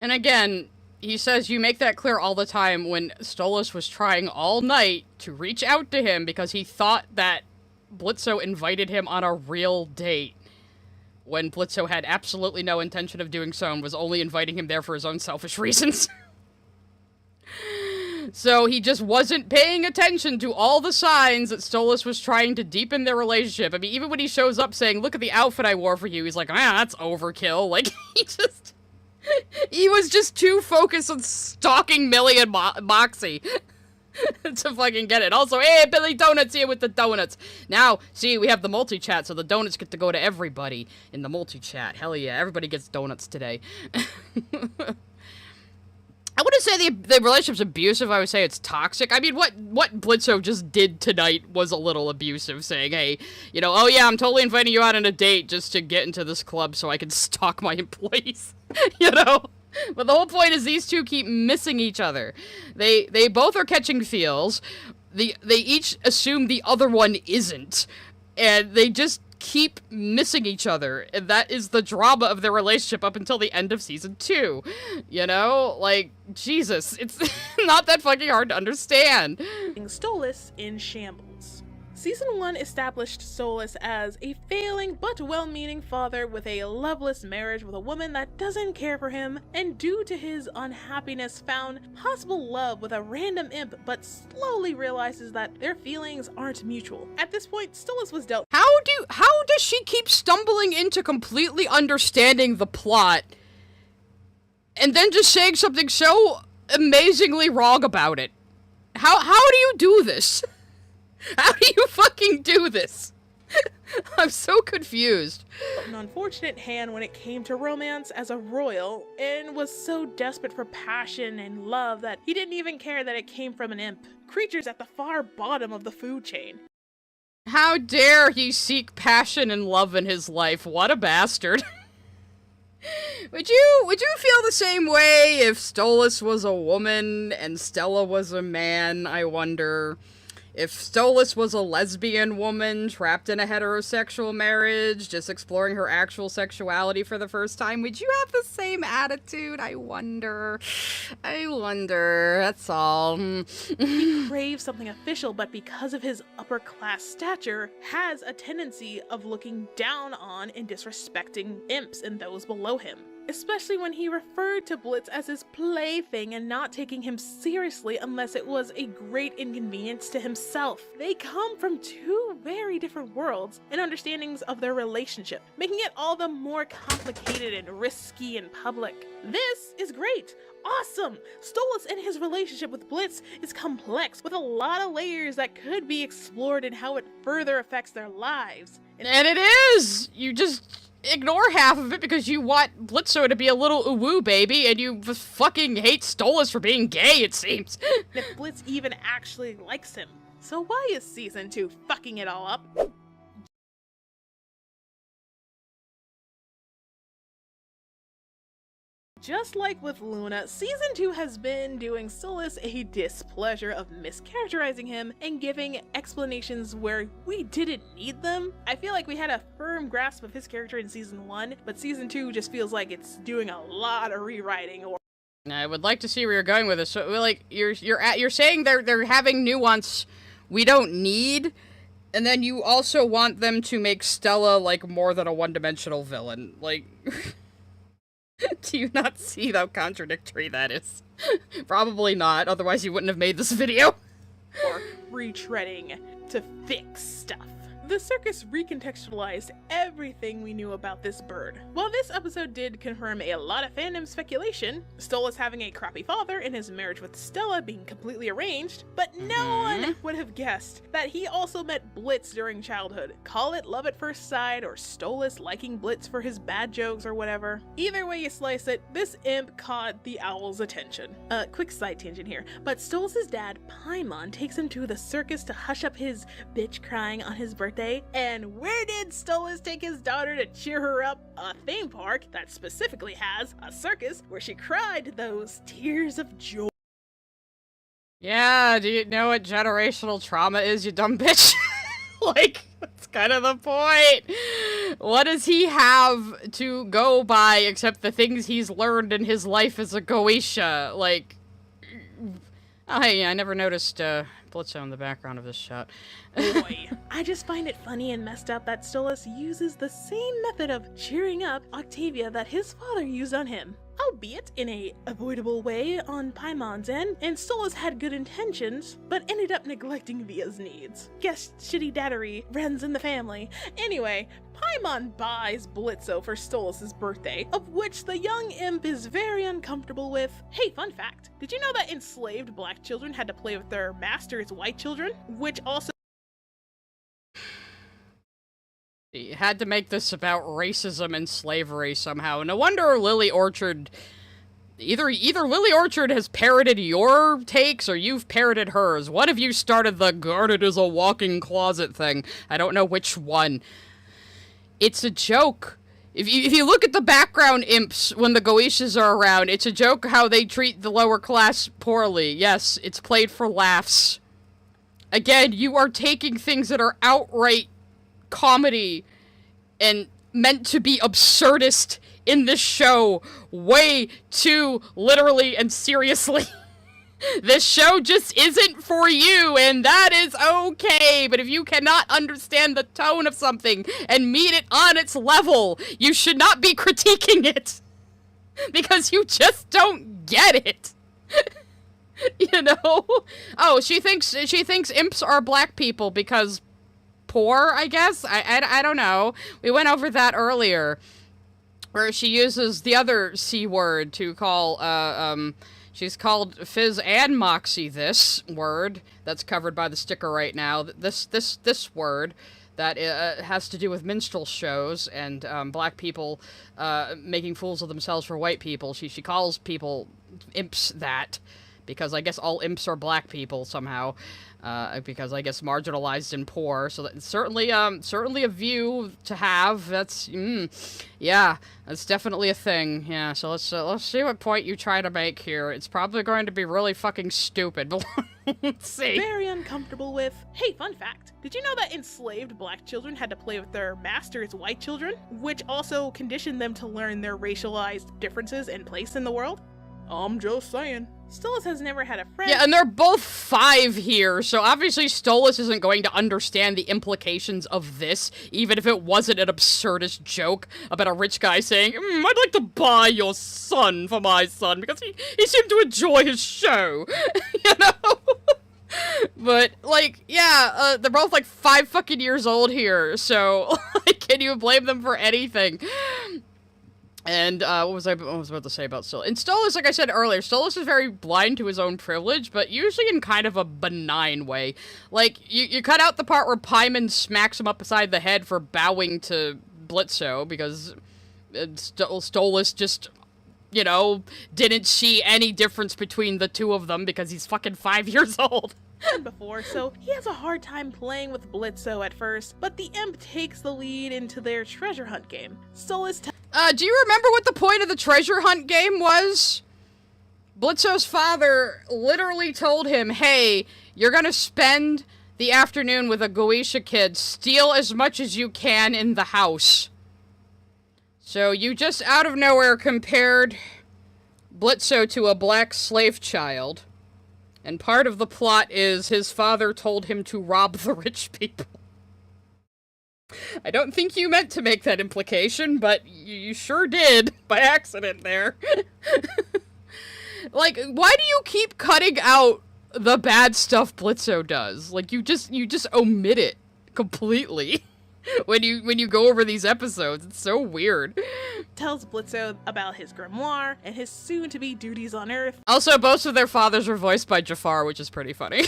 And again, he says you make that clear all the time when Stolas was trying all night to reach out to him because he thought that Blitzo invited him on a real date. When Blitzo had absolutely no intention of doing so and was only inviting him there for his own selfish reasons. So he just wasn't paying attention to all the signs that Stolas was trying to deepen their relationship. I mean, even when he shows up saying, look at the outfit I wore for you, he's like, ah, that's overkill. Like, he was just too focused on stalking Millie and Moxie to fucking get it. Also, hey, Billy Donuts here with the donuts. Now, see, we have the multi-chat, so the donuts get to go to everybody in the multi-chat. Hell yeah, everybody gets donuts today. I wouldn't say the relationship's abusive, I would say it's toxic. I mean, what Blitzo just did tonight was a little abusive, saying, hey, you know, oh yeah, I'm totally inviting you out on a date just to get into this club so I can stalk my employees, you know? But the whole point is these two keep missing each other. They both are catching feels. They each assume the other one isn't. And they just keep missing each other. And that is the drama of their relationship up until the end of season 2. You know? Like, Jesus. It's not that fucking hard to understand. Stolas in shambles. Season 1 established Stolas as a failing but well-meaning father with a loveless marriage with a woman that doesn't care for him, and due to his unhappiness found possible love with a random imp but slowly realizes that their feelings aren't mutual. At this point, Stolas was dealt— How does she keep stumbling into completely understanding the plot and then just saying something so amazingly wrong about it. How do you do this? How do you fucking do this? I'm so confused. An unfortunate hand when it came to romance as a royal, and was so desperate for passion and love that he didn't even care that it came from an imp. Creatures at the far bottom of the food chain. How dare he seek passion and love in his life? What a bastard. Would you feel the same way if Stolas was a woman and Stella was a man, I wonder? If Stolas was a lesbian woman trapped in a heterosexual marriage, just exploring her actual sexuality for the first time, would you have the same attitude? I wonder. That's all. He craves something official, but because of his upper-class stature, has a tendency of looking down on and disrespecting imps and those below him. Especially when he referred to Blitz as his plaything and not taking him seriously unless it was a great inconvenience to himself. They come from two very different worlds and understandings of their relationship, making it all the more complicated and risky in public. This is great! Awesome! Stolas and his relationship with Blitz is complex, with a lot of layers that could be explored in how it further affects their lives. And it is! You just ignore half of it because you want Blitzo to be a little uwu baby, and you fucking hate Stolas for being gay, it seems. If Blitz even actually likes him. So why is Season 2 fucking it all up? Just like with Luna, Season 2 has been doing Stolas a displeasure of mischaracterizing him and giving explanations where we didn't need them. I feel like we had a firm grasp of his character in Season 1, but Season 2 just feels like it's doing a lot of rewriting. Or I would like to see where you're going with this. So, like, you're saying they're having nuance we don't need, and then you also want them to make Stella, like, more than a one-dimensional villain. Like... Do you not see how contradictory that is? Probably not, otherwise you wouldn't have made this video. Or retreading to fix stuff. The circus recontextualized everything we knew about this bird. While this episode did confirm a lot of fandom speculation, Stolas having a crappy father and his marriage with Stella being completely arranged, but no one would have guessed that he also met Blitz during childhood. Call it love at first sight or Stolas liking Blitz for his bad jokes or whatever. Either way you slice it, this imp caught the owl's attention. Quick side tangent here, but Stolas' dad, Paimon, takes him to the circus to hush up his bitch crying on his birthday. And where did Stolas take his daughter to cheer her up? A theme park that specifically has a circus where she cried those tears of joy. Yeah, do you know what generational trauma is, you dumb bitch? Like, that's kind of the point. What does he have to go by except the things he's learned in his life as a Goetia? Like, I never noticed, Blitzo in the background of this shot. Boy, I just find it funny and messed up that Stolas uses the same method of cheering up Octavia that his father used on him. Albeit in a avoidable way on Paimon's end, and Stolas had good intentions, but ended up neglecting Via's needs. Guess shitty daddery runs in the family. Anyway, Paimon buys Blitzo for Stolas' birthday, of which the young imp is very uncomfortable with. Hey, fun fact, did you know that enslaved black children had to play with their masters' white children? Which also... You had to make this about racism and slavery somehow. No wonder Lily Orchard... Either Lily Orchard has parroted your takes or you've parroted hers. One of you started the guarded as a walking closet thing. I don't know which one. It's a joke. If you look at the background imps when the Goetias are around, it's a joke how they treat the lower class poorly. Yes, it's played for laughs. Again, you are taking things that are outright comedy and meant to be absurdist in this show way too literally and seriously. This show just isn't for you, and that is okay, but if you cannot understand the tone of something and meet it on its level, you should not be critiquing it, because you just don't get it. You know? Oh, she thinks imps are black people because poor, I guess? I don't know. We went over that earlier. where she uses the other C word to call, she's called Fizz and Moxie this word that's covered by the sticker right now. This word that has to do with minstrel shows and black people making fools of themselves for white people. She calls people imps that, because I guess all imps are black people somehow, because I guess marginalized and poor. So that's certainly a view to have. That's yeah, that's definitely a thing. Yeah. So let's see what point you try to make here. It's probably going to be really fucking stupid. But let's see. Very uncomfortable with. Hey, fun fact. Did you know that enslaved black children had to play with their masters' white children, which also conditioned them to learn their racialized differences and place in the world? I'm just saying. Stolas has never had a friend. Yeah, and they're both 5 here, so obviously Stolas isn't going to understand the implications of this, even if it wasn't an absurdist joke about a rich guy saying, I'd like to buy your son for my son, because he seemed to enjoy his show, you know? But, like, yeah, they're both, like, 5 fucking years old here, so, like, can you blame them for anything? And, what was I about to say about Stolas? And Stolas, like I said earlier, Stolas is very blind to his own privilege, but usually in kind of a benign way. Like, you cut out the part where Paimon smacks him up beside the head for bowing to Blitzo, because Stolas just, you know, didn't see any difference between the two of them because he's fucking 5 years old. Before, so he has a hard time playing with Blitzo at first, but the imp takes the lead into their treasure hunt game. Stolas do you remember what the point of the treasure hunt game was? Blitzo's father literally told him, hey, you're gonna spend the afternoon with a Goetia kid, steal as much as you can in the house. So you just out of nowhere compared Blitzo to a black slave child. And part of the plot is his father told him to rob the rich people. I don't think you meant to make that implication, but you sure did, by accident there. Like, why do you keep cutting out the bad stuff Blitzo does? Like, you just omit it completely when you go over these episodes. It's so weird. Tells Blitzo about his grimoire and his soon-to-be duties on Earth. Also, both of their fathers were voiced by Jafar, which is pretty funny.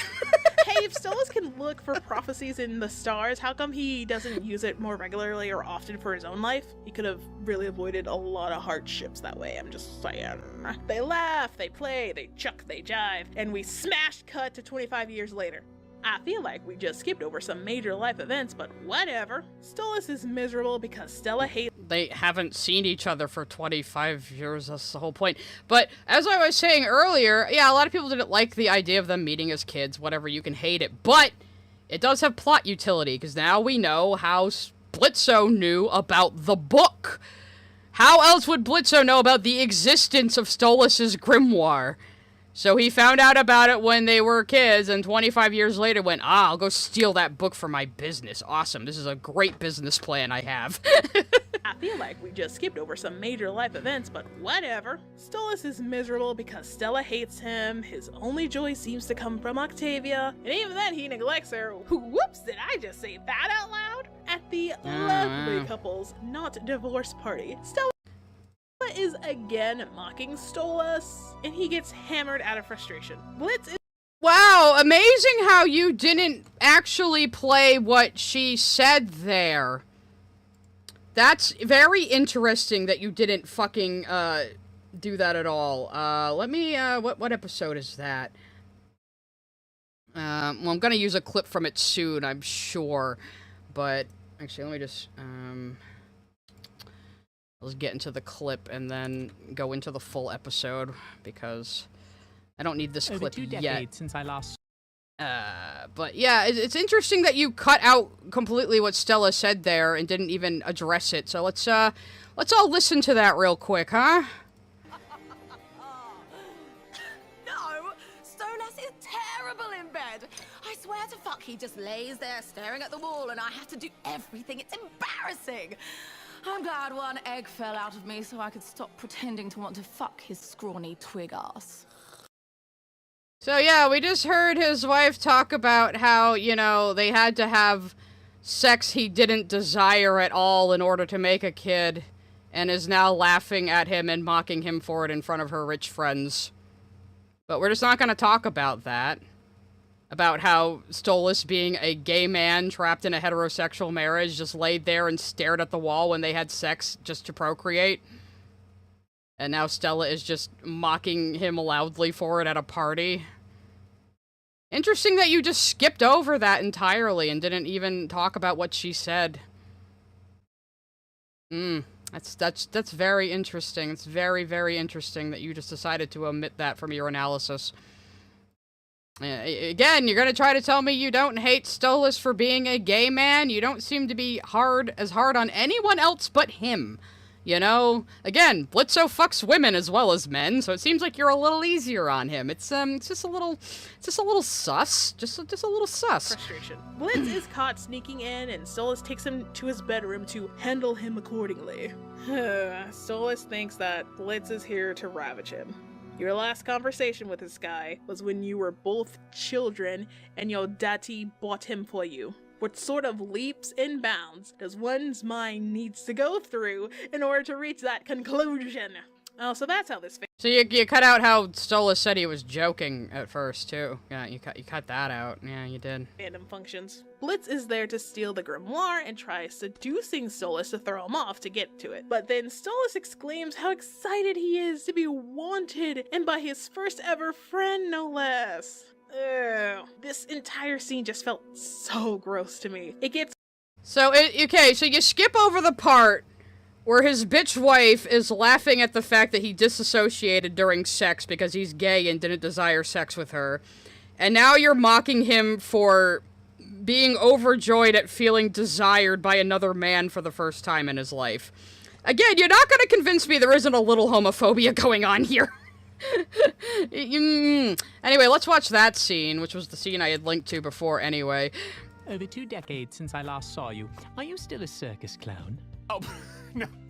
Hey, if Stolas can look for prophecies in the stars, how come he doesn't use it more regularly or often for his own life? He could have really avoided a lot of hardships that way, I'm just saying. They laugh, they play, they chuck, they jive, and we smash cut to 25 years later. I feel like we just skipped over some major life events, but whatever. Stolas is miserable because Stella hates. They haven't seen each other for 25 years, that's the whole point. But, as I was saying earlier, yeah, a lot of people didn't like the idea of them meeting as kids, whatever, you can hate it. But, it does have plot utility, because now we know how Blitzo knew about the book. How else would Blitzo know about the existence of Stolas' grimoire? So he found out about it when they were kids, and 25 years later went, I'll go steal that book for my business. Awesome, this is a great business plan I have. I feel like we just skipped over some major life events, but whatever. Stolas is miserable because Stella hates him, his only joy seems to come from Octavia, and even then he neglects her. Whoops, did I just say that out loud? At the lovely couple's not divorce party, Stella is again mocking Stolas, and he gets hammered out of frustration. Blitz is— Wow, amazing how you didn't actually play what she said there. That's very interesting that you didn't fucking, do that at all. Let me, what episode is that? Well, I'm gonna use a clip from it soon, I'm sure. But, actually, let me just, let's get into the clip and then go into the full episode, because I don't need this clip yet. Since I last. But yeah, it's interesting that you cut out completely what Stella said there and didn't even address it. So let's all listen to that real quick, huh? No, Stolas is terrible in bed. I swear to fuck, he just lays there staring at the wall and I have to do everything. It's embarrassing. I'm glad one egg fell out of me so I could stop pretending to want to fuck his scrawny twig ass. So yeah, we just heard his wife talk about how, you know, they had to have sex he didn't desire at all in order to make a kid. and is now laughing at him and mocking him for it in front of her rich friends. But we're just not going to talk about that. About how Stolas, being a gay man trapped in a heterosexual marriage, just laid there and stared at the wall when they had sex just to procreate. And now Stella is just mocking him loudly for it at a party. Interesting that you just skipped over that entirely and didn't even talk about what she said. That's very interesting. It's very, very interesting that you just decided to omit that from your analysis. Again, you're gonna try to tell me you don't hate Stolas for being a gay man? You don't seem to be as hard on anyone else but him. You know? Again, Blitzo fucks women as well as men, so it seems like you're a little easier on him. It's just a little sus. Just a little sus. Frustration. Blitz is caught sneaking in, and Stolas takes him to his bedroom to handle him accordingly. Stolas thinks that Blitz is here to ravage him. Your last conversation with this guy was when you were both children and your daddy bought him for you. What sort of leaps and bounds does one's mind needs to go through in order to reach that conclusion? Oh, so that's how this fits. So you cut out how Stolas said he was joking at first, too. Yeah, you cut that out. Yeah, you did. Random functions. Blitz is there to steal the grimoire and try seducing Stolas to throw him off to get to it. But then Stolas exclaims how excited he is to be wanted, and by his first ever friend, no less. Ew. This entire scene just felt so gross to me. It gets... So you skip over the part where his bitch wife is laughing at the fact that he disassociated during sex because he's gay and didn't desire sex with her. And now you're mocking him for being overjoyed at feeling desired by another man for the first time in his life. Again, you're not gonna convince me there isn't a little homophobia going on here. Anyway, let's watch that scene, which was the scene I had linked to before anyway. Over 2 decades since I last saw you. Are you still a circus clown? Oh,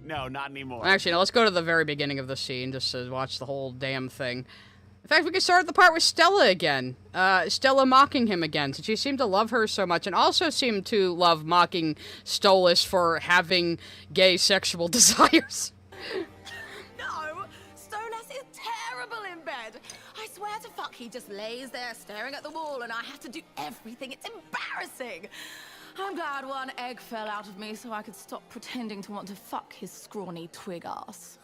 no, not anymore. Actually, no, let's go to the very beginning of the scene just to watch the whole damn thing. In fact, we can start at the part with Stella again. Stella mocking him again, since she seemed to love her so much, and also seemed to love mocking Stolas for having gay sexual desires. No, Stolas is terrible in bed. I swear to fuck, he just lays there staring at the wall and I have to do everything. It's embarrassing. I'm glad one egg fell out of me so I could stop pretending to want to fuck his scrawny twig ass.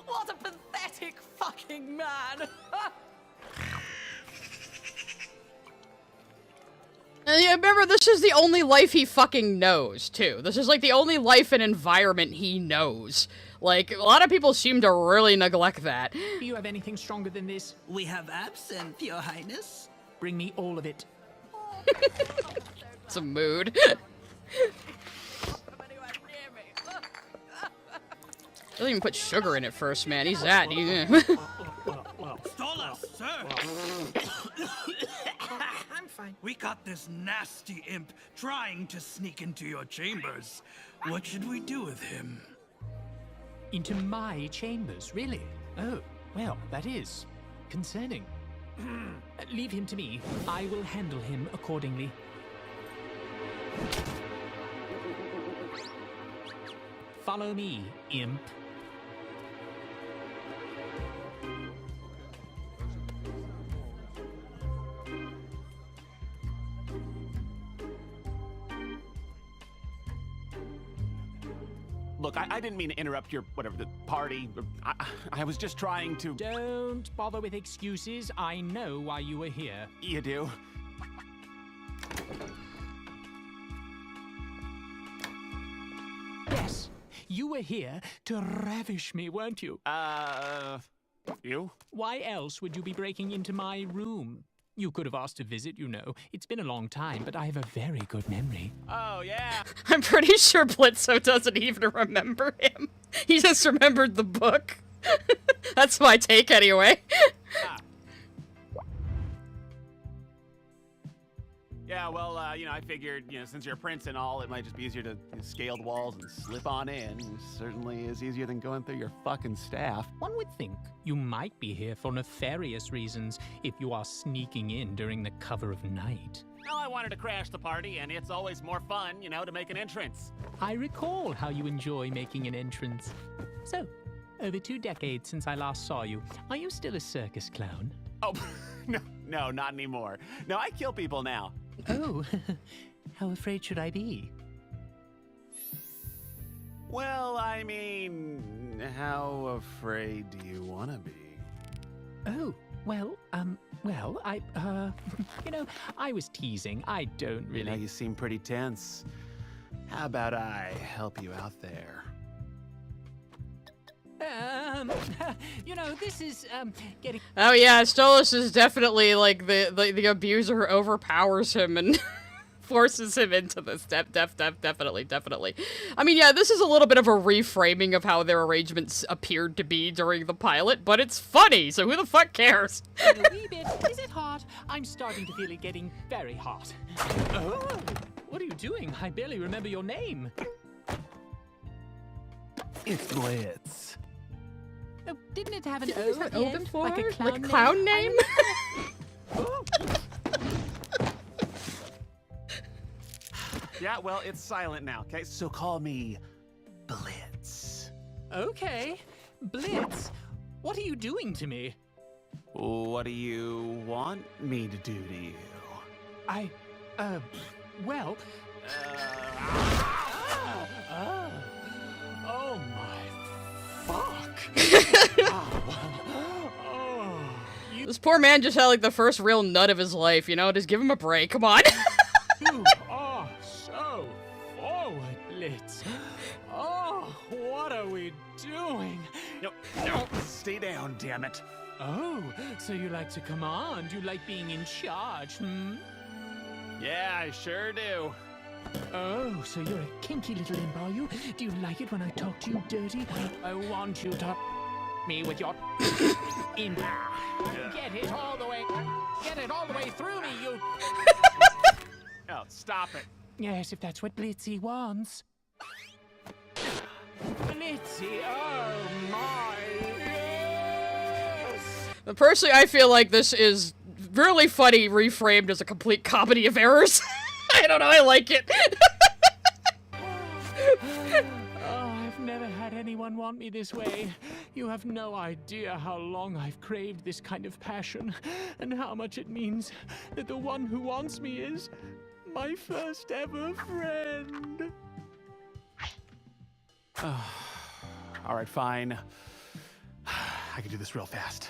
What a pathetic fucking man! And yeah, remember, this is the only life he fucking knows, too. This is, like, the only life and environment he knows. Like, a lot of people seem to really neglect that. Do you have anything stronger than this? We have absinthe, Your Highness. Bring me all of it. It's a mood. Doesn't even put sugar in it first, man. He's that. Stolas, sir! I'm fine. We got this nasty imp trying to sneak into your chambers. What should we do with him? Into my chambers, really? Oh, well, that is concerning. Leave him to me. I will handle him accordingly. Follow me, imp. Look, I didn't mean to interrupt your, the party. I was just trying to... Don't bother with excuses. I know why you were here. You do? Yes, you were here to ravish me, weren't you? You? Why else would you be breaking into my room? You could have asked to visit, you know. It's been a long time, but I have a very good memory. Oh, yeah. I'm pretty sure Blitzo doesn't even remember him. He just remembered the book. That's my take, anyway. Yeah, well, I figured, since you're a prince and all, it might just be easier to scale the walls and slip on in. It certainly is easier than going through your fucking staff. One would think you might be here for nefarious reasons if you are sneaking in during the cover of night. Well, I wanted to crash the party, and it's always more fun, to make an entrance. I recall how you enjoy making an entrance. So, over 2 decades since I last saw you, are you still a circus clown? Oh, no, not anymore. No, I kill people now. Oh, how afraid should I be? Well, I mean, how afraid do you want to be? Oh, well, I I was teasing. I don't really... You seem pretty tense. How about I help you out there? This is, getting... Oh yeah, Stolas is definitely, like, the abuser who overpowers him and forces him into this. Definitely. I mean, yeah, this is a little bit of a reframing of how their arrangements appeared to be during the pilot, but it's funny, so who the fuck cares? A wee bit. Is it hot? I'm starting to feel it getting very hot. Oh, what are you doing? I barely remember your name. It's Blitz. Oh, didn't it have an Didn't O it at have the O end? before? Like a Like clown clown name? Yeah, well, it's silent now, okay? So call me Blitz. Okay. Blitz, what are you doing to me? What do you want me to do to you? Well... Oh my fuck. This poor man just had, like, the first real nut of his life, Just give him a break, come on. You are so forward, Blitz. Oh, what are we doing? No, stay down, damn it. Oh, so you like to command? You like being in charge, hmm? Yeah, I sure do. Oh, so you're a kinky little imp, are you? Do you like it when I talk to you dirty? I want you to me with your imp. Get it all the way through me, you... Oh, stop it. Yes, if that's what Blitzy wants. Blitzy, oh my, yes! Personally, I feel like this is really funny reframed as a complete comedy of errors. I don't know, I like it. Oh, I've never had anyone want me this way. You have no idea how long I've craved this kind of passion, and how much it means that the one who wants me is my first ever friend. All right, fine. I can do this real fast.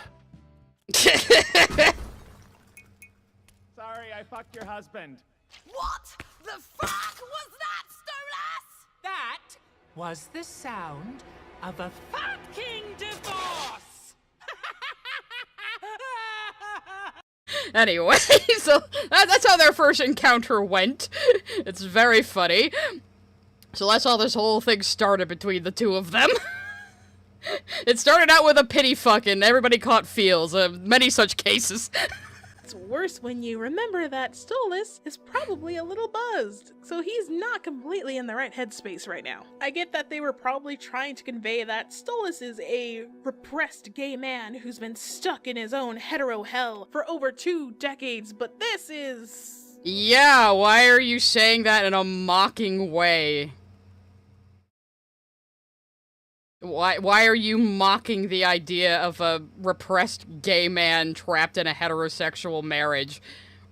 Sorry, I fucked your husband. What the fuck was that, Stolas? That was the sound of a fucking divorce! Anyway, so that's how their first encounter went. It's very funny. So that's how this whole thing started between the two of them. It started out with a pity fuck and everybody caught feels. Many such cases. It's worse when you remember that Stolas is probably a little buzzed, so he's not completely in the right headspace right now. I get that they were probably trying to convey that Stolas is a repressed gay man who's been stuck in his own hetero hell for over 2 decades, but this is... Yeah, why are you saying that in a mocking way? Why are you mocking the idea of a repressed gay man trapped in a heterosexual marriage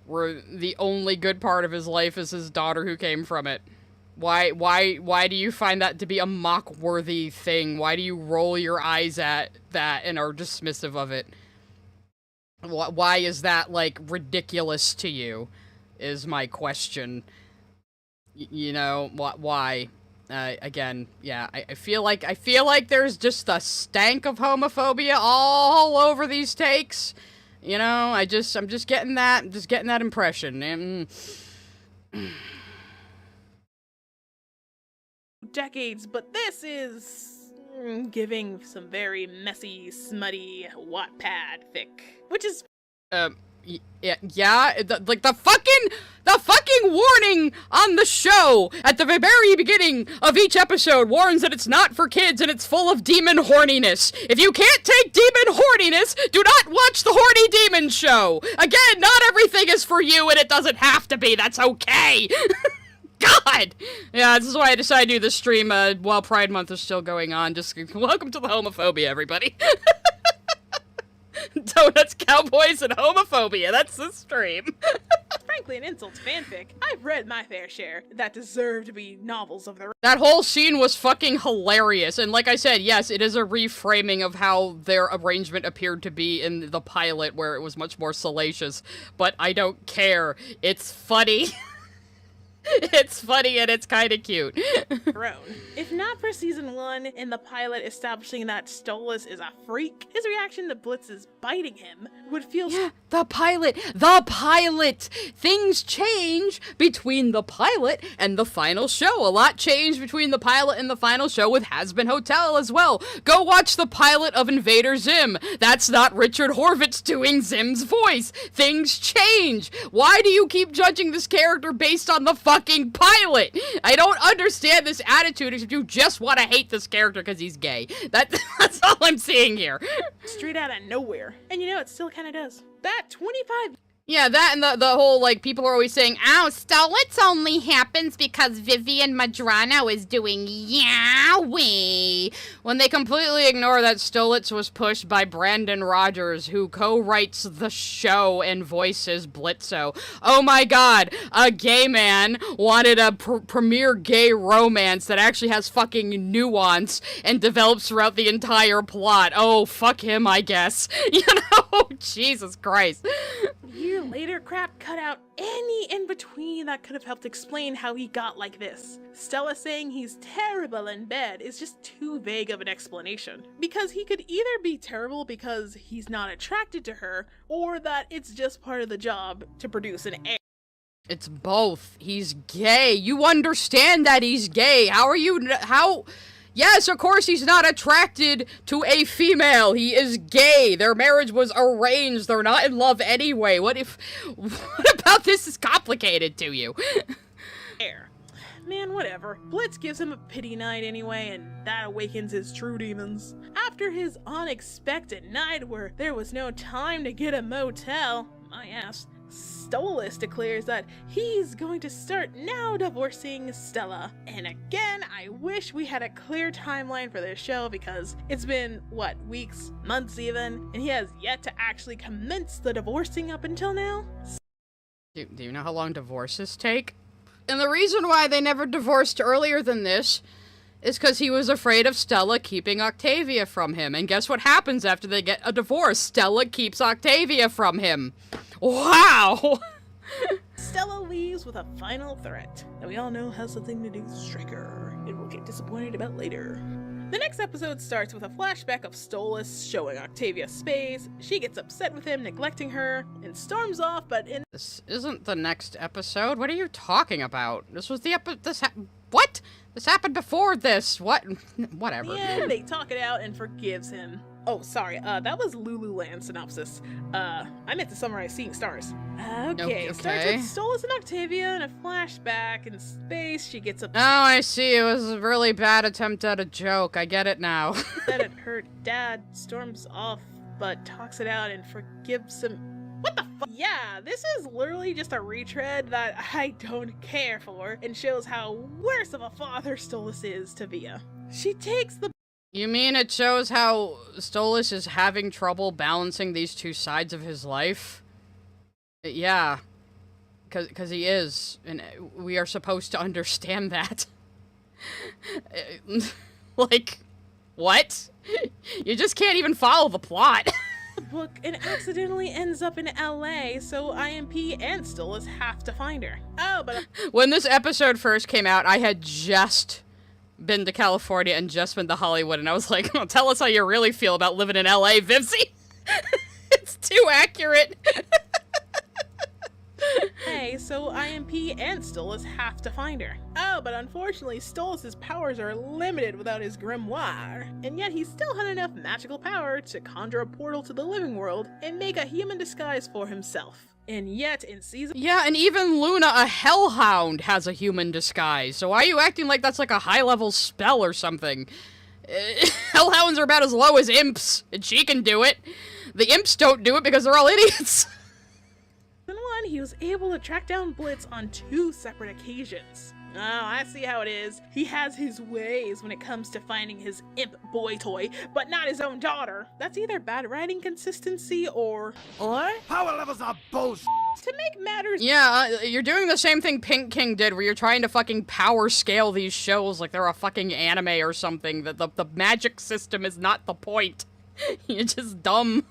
where the only good part of his life is his daughter who came from it? Why do you find that to be a mock-worthy thing? Why do you roll your eyes at that and are dismissive of it? Why is that, like, ridiculous to you, is my question. Why? Again, yeah, I feel like there's just a stank of homophobia all over these takes. I'm just getting that impression. Decades, but this is giving some very messy, smutty Wattpad fic, which is... Yeah, like the fucking warning on the show at the very beginning of each episode warns that it's not for kids and it's full of demon horniness. If you can't take demon horniness, do not watch the Horny Demon Show. Again, not everything is for you and it doesn't have to be. That's okay. God! Yeah, this is why I decided to do this stream while Pride Month is still going on. Just welcome to the homophobia, everybody. Donuts, cowboys, and homophobia. That's the stream. Frankly, an insult to fanfic. I've read my fair share that deserve to be novels of their own. That whole scene was fucking hilarious. And like I said, yes, it is a reframing of how their arrangement appeared to be in the pilot, where it was much more salacious. But I don't care. It's funny. It's funny and it's kind of cute. If not for season 1 and the pilot establishing that Stolas is a freak, his reaction to Blitz's biting him would feel— Yeah, the pilot! Things change between the pilot and the final show. A lot changed between the pilot and the final show with Hazbin Hotel as well. Go watch the pilot of Invader Zim. That's not Richard Horvitz doing Zim's voice. Things change. Why do you keep judging this character based on the fucking pilot? I don't understand this attitude, except you just want to hate this character because he's gay. That's all I'm seeing here. Straight out of nowhere. And you know, it still kind of does. That 25... Yeah, that and the whole, like, people are always saying, "Ow, Stolas only happens because Vivian Madrano is doing Yowie," when they completely ignore that Stolas was pushed by Brandon Rogers, who co-writes the show and voices Blitzo. Oh my god, a gay man wanted a premiere gay romance that actually has fucking nuance and develops throughout the entire plot. Oh, fuck him, I guess. You know, Jesus Christ. Year later, crap cut out any in-between that could have helped explain how he got like this. Stella saying he's terrible in bed is just too vague of an explanation. Because he could either be terrible because he's not attracted to her, or that it's just part of the job to produce an heir. It's both. He's gay. You understand that he's gay. Yes, of course he's not attracted to a female. He is gay. Their marriage was arranged. They're not in love anyway. What about this is complicated to you? Man, whatever. Blitz gives him a pity night anyway, and that awakens his true demons. After his unexpected night where there was no time to get a motel, my ass, Stolas declares that he's going to start now divorcing Stella. And again, I wish we had a clear timeline for this show because it's been, what, weeks, months even, and he has yet to actually commence the divorcing up until now. Do you know how long divorces take? And the reason why they never divorced earlier than this is because he was afraid of Stella keeping Octavia from him. And guess what happens after they get a divorce? Stella keeps Octavia from him. Wow! Stella leaves with a final threat that we all know has something to do with Striker, and we'll get disappointed about later. The next episode starts with a flashback of Stolas showing Octavia space. She gets upset with him neglecting her and storms off, but in— This isn't the next episode. What are you talking about? This was the what? This happened before this. What? Whatever. Yeah, they talk it out and forgives him. Oh, sorry, that was Lululand synopsis. I meant to summarize Seeing Stars. Okay. Starts with Stolas and Octavia in a flashback in space. She gets upset. Oh, I see. It was a really bad attempt at a joke. I get it now. That it hurt Dad, storms off, but talks it out and forgives him. What the fuck? Yeah, this is literally just a retread that I don't care for and shows how worse of a father Stolas is to Via. She takes the— You mean it shows how Stolas is having trouble balancing these two sides of his life? Yeah. Because he is, and we are supposed to understand that. Like, what? You just can't even follow the plot. Book and accidentally ends up in LA, so IMP and Stolas have to find her. Oh, but when this episode first came out, I had just been to California and just been to Hollywood, and I was like, oh, tell us how you really feel about living in LA, Vivsy. It's too accurate. Hey, so IMP and Stolas have to find her. Oh, but unfortunately, Stolas' powers are limited without his grimoire. And yet he still had enough magical power to conjure a portal to the living world and make a human disguise for himself. And yet, in season— Yeah, and even Luna, a hellhound, has a human disguise. So why are you acting like that's like a high-level spell or something? Hellhounds are about as low as imps, and she can do it. The imps don't do it because they're all idiots. Season 1, he was able to track down Blitz on 2 separate occasions. Oh, I see how it is. He has his ways when it comes to finding his imp boy toy, but not his own daughter. That's either bad writing consistency or power levels are bullshit. To make matters— Yeah, you're doing the same thing Pink King did, where you're trying to fucking power scale these shows like they're a fucking anime or something. The magic system is not the point. You're just dumb.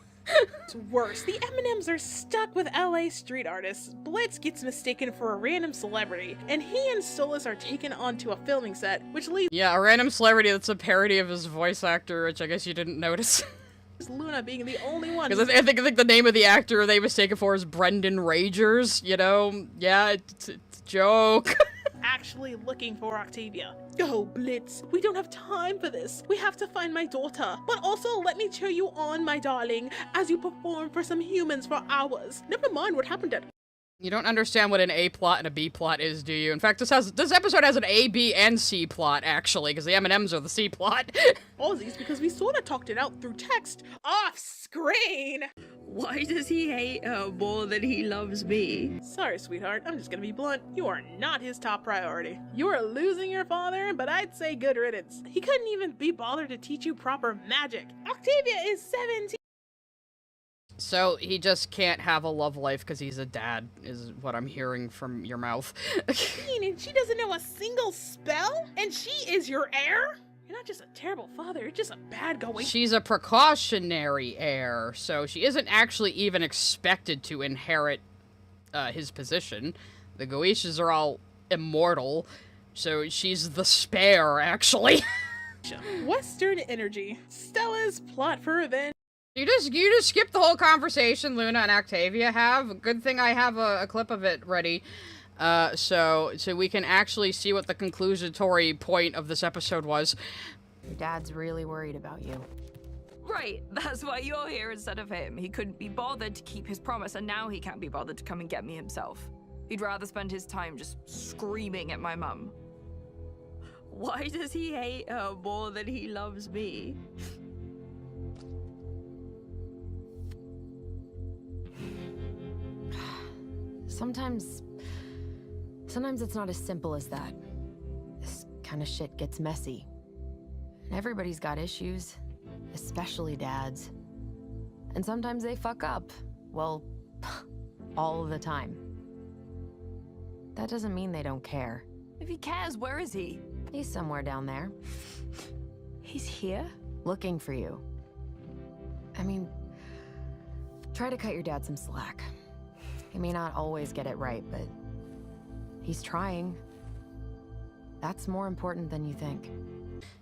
It's worse. The M&Ms are stuck with LA street artists. Blitz gets mistaken for a random celebrity, and he and Stolas are taken onto a filming set, which leaves— Yeah, a random celebrity that's a parody of his voice actor, which I guess you didn't notice. Luna being the only one— Because I think the name of the actor they mistaken for is Brendan Ragers, you know? Yeah, it's a joke. actually looking for Octavia. Oh, Blitz, we don't have time for this. We have to find my daughter. But also, let me cheer you on, my darling, as you perform for some humans for hours. Never mind what happened at— You don't understand what an A plot and a B plot is, do you? In fact, this episode has an A, B, and C plot, actually, because the M&Ms are the C plot. Aussies, because we sort of talked it out through text, off screen. Why does he hate her more than he loves me? Sorry, sweetheart, I'm just gonna be blunt. You are not his top priority. You are losing your father, but I'd say good riddance. He couldn't even be bothered to teach you proper magic. Octavia is 17. So he just can't have a love life because he's a dad, is what I'm hearing from your mouth. And she doesn't know a single spell? And she is your heir? You're not just a terrible father, you're just a bad going— She's a precautionary heir, so she isn't actually even expected to inherit his position. The Goetia are all immortal, so she's the spare, actually. Western energy. Stella's plot for revenge. You just skip the whole conversation Luna and Octavia have. Good thing I have a clip of it ready. So we can actually see what the conclusory point of this episode was. Your dad's really worried about you. Right, that's why you're here instead of him. He couldn't be bothered to keep his promise, and now he can't be bothered to come and get me himself. He'd rather spend his time just screaming at my mum. Why does he hate her more than he loves me? Sometimes it's not as simple as that. This kind of shit gets messy. And everybody's got issues, especially dads. And sometimes they fuck up. Well, all the time. That doesn't mean they don't care. If he cares, where is he? He's somewhere down there. He's here? Looking for you. I mean, try to cut your dad some slack. He may not always get it right, but he's trying. That's more important than you think.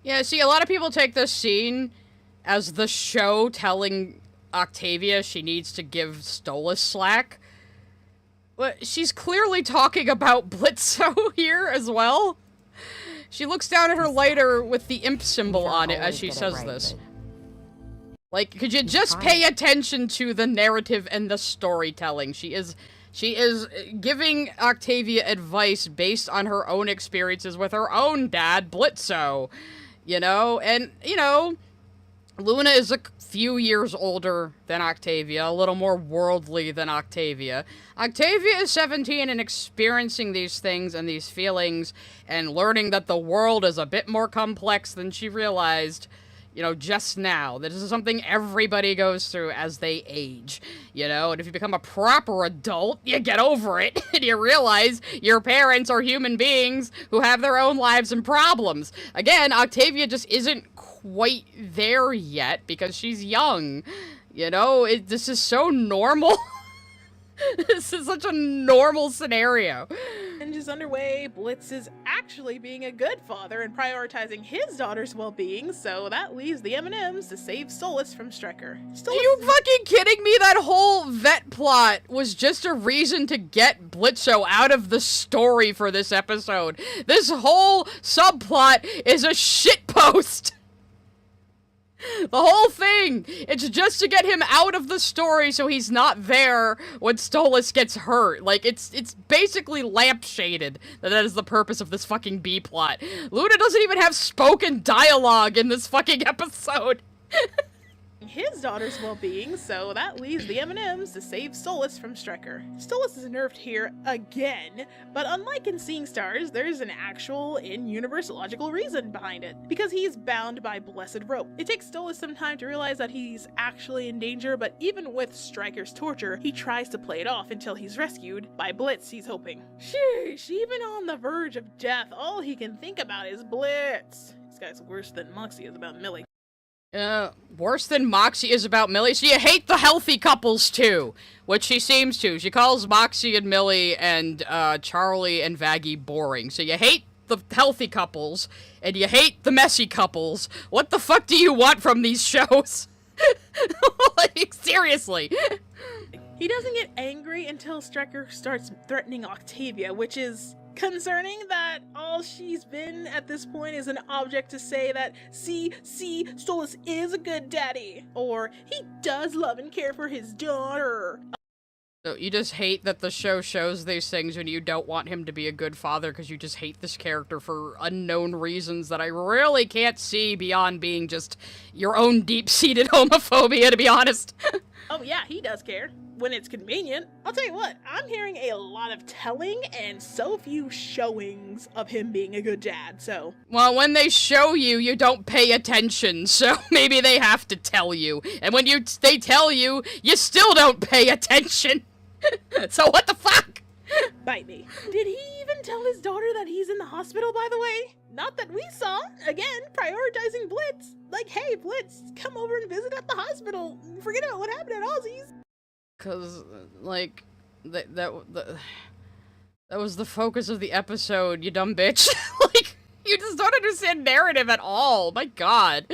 Yeah, see, a lot of people take this scene as the show telling Octavia she needs to give Stolas slack. But she's clearly talking about Blitzo here as well. She looks down at her lighter with the imp symbol on it as she says this. Like, could you just pay attention to the narrative and the storytelling? She is giving Octavia advice based on her own experiences with her own dad, Blitzo. You know, and, you know, Luna is a few years older than Octavia, a little more worldly than Octavia. Octavia is 17 and experiencing these things and these feelings and learning that the world is a bit more complex than she realized, you know, just now. This is something everybody goes through as they age, you know? And if you become a proper adult, you get over it, and you realize your parents are human beings who have their own lives and problems. Again, Octavia just isn't quite there yet because she's young, you know? This is so normal. This is such a normal scenario. Revenge is underway. Blitz is actually being a good father and prioritizing his daughter's well-being, so that leaves the M&Ms to save Stolas from Strecker. Are you fucking kidding me? That whole vet plot was just a reason to get Blitzo out of the story for this episode. This whole subplot is a shitpost. The whole thing, it's just to get him out of the story so he's not there when Stolas gets hurt. Like, it's basically lampshaded that is the purpose of this fucking B-plot. Luna doesn't even have spoken dialogue in this fucking episode. His daughter's well-being, so that leaves the M&Ms to save Stolas from Strecker. Stolas is nerfed here again, but unlike in Seeing Stars, there's an actual in-universe logical reason behind it, because he's bound by blessed rope. It takes Stolas some time to realize that he's actually in danger, but even with Striker's torture, he tries to play it off until he's rescued by Blitz, he's hoping. Sheesh, even on the verge of death, all he can think about is Blitz. This guy's worse than Moxie is about Millie. Worse than Moxie is about Millie. So you hate the healthy couples too, which she seems to. She calls Moxie and Millie and Charlie and Vaggie boring. So you hate the healthy couples and you hate the messy couples. What the fuck do you want from these shows? Like, seriously. He doesn't get angry until Strecker starts threatening Octavia, which is concerning that all she's been at this point is an object to say that, see, Stolas is a good daddy, or he does love and care for his daughter. So you just hate that the show shows these things when you don't want him to be a good father because you just hate this character for unknown reasons that I really can't see beyond being just your own deep-seated homophobia, to be honest. Oh yeah, he does care. When it's convenient. I'll tell you what, I'm hearing a lot of telling and so few showings of him being a good dad, so. Well, when they show you, you don't pay attention, so maybe they have to tell you. And when they tell you, you still don't pay attention. So what the fuck? Bite me. Did he even tell his daughter that he's in the hospital, by the way? Not that we saw. Again, prioritizing Blitz. Like, hey, Blitz, come over and visit at the hospital. Forget about what happened at Aussie's. Cause, like, that was the focus of the episode, you dumb bitch. Like, you just don't understand narrative at all. My god.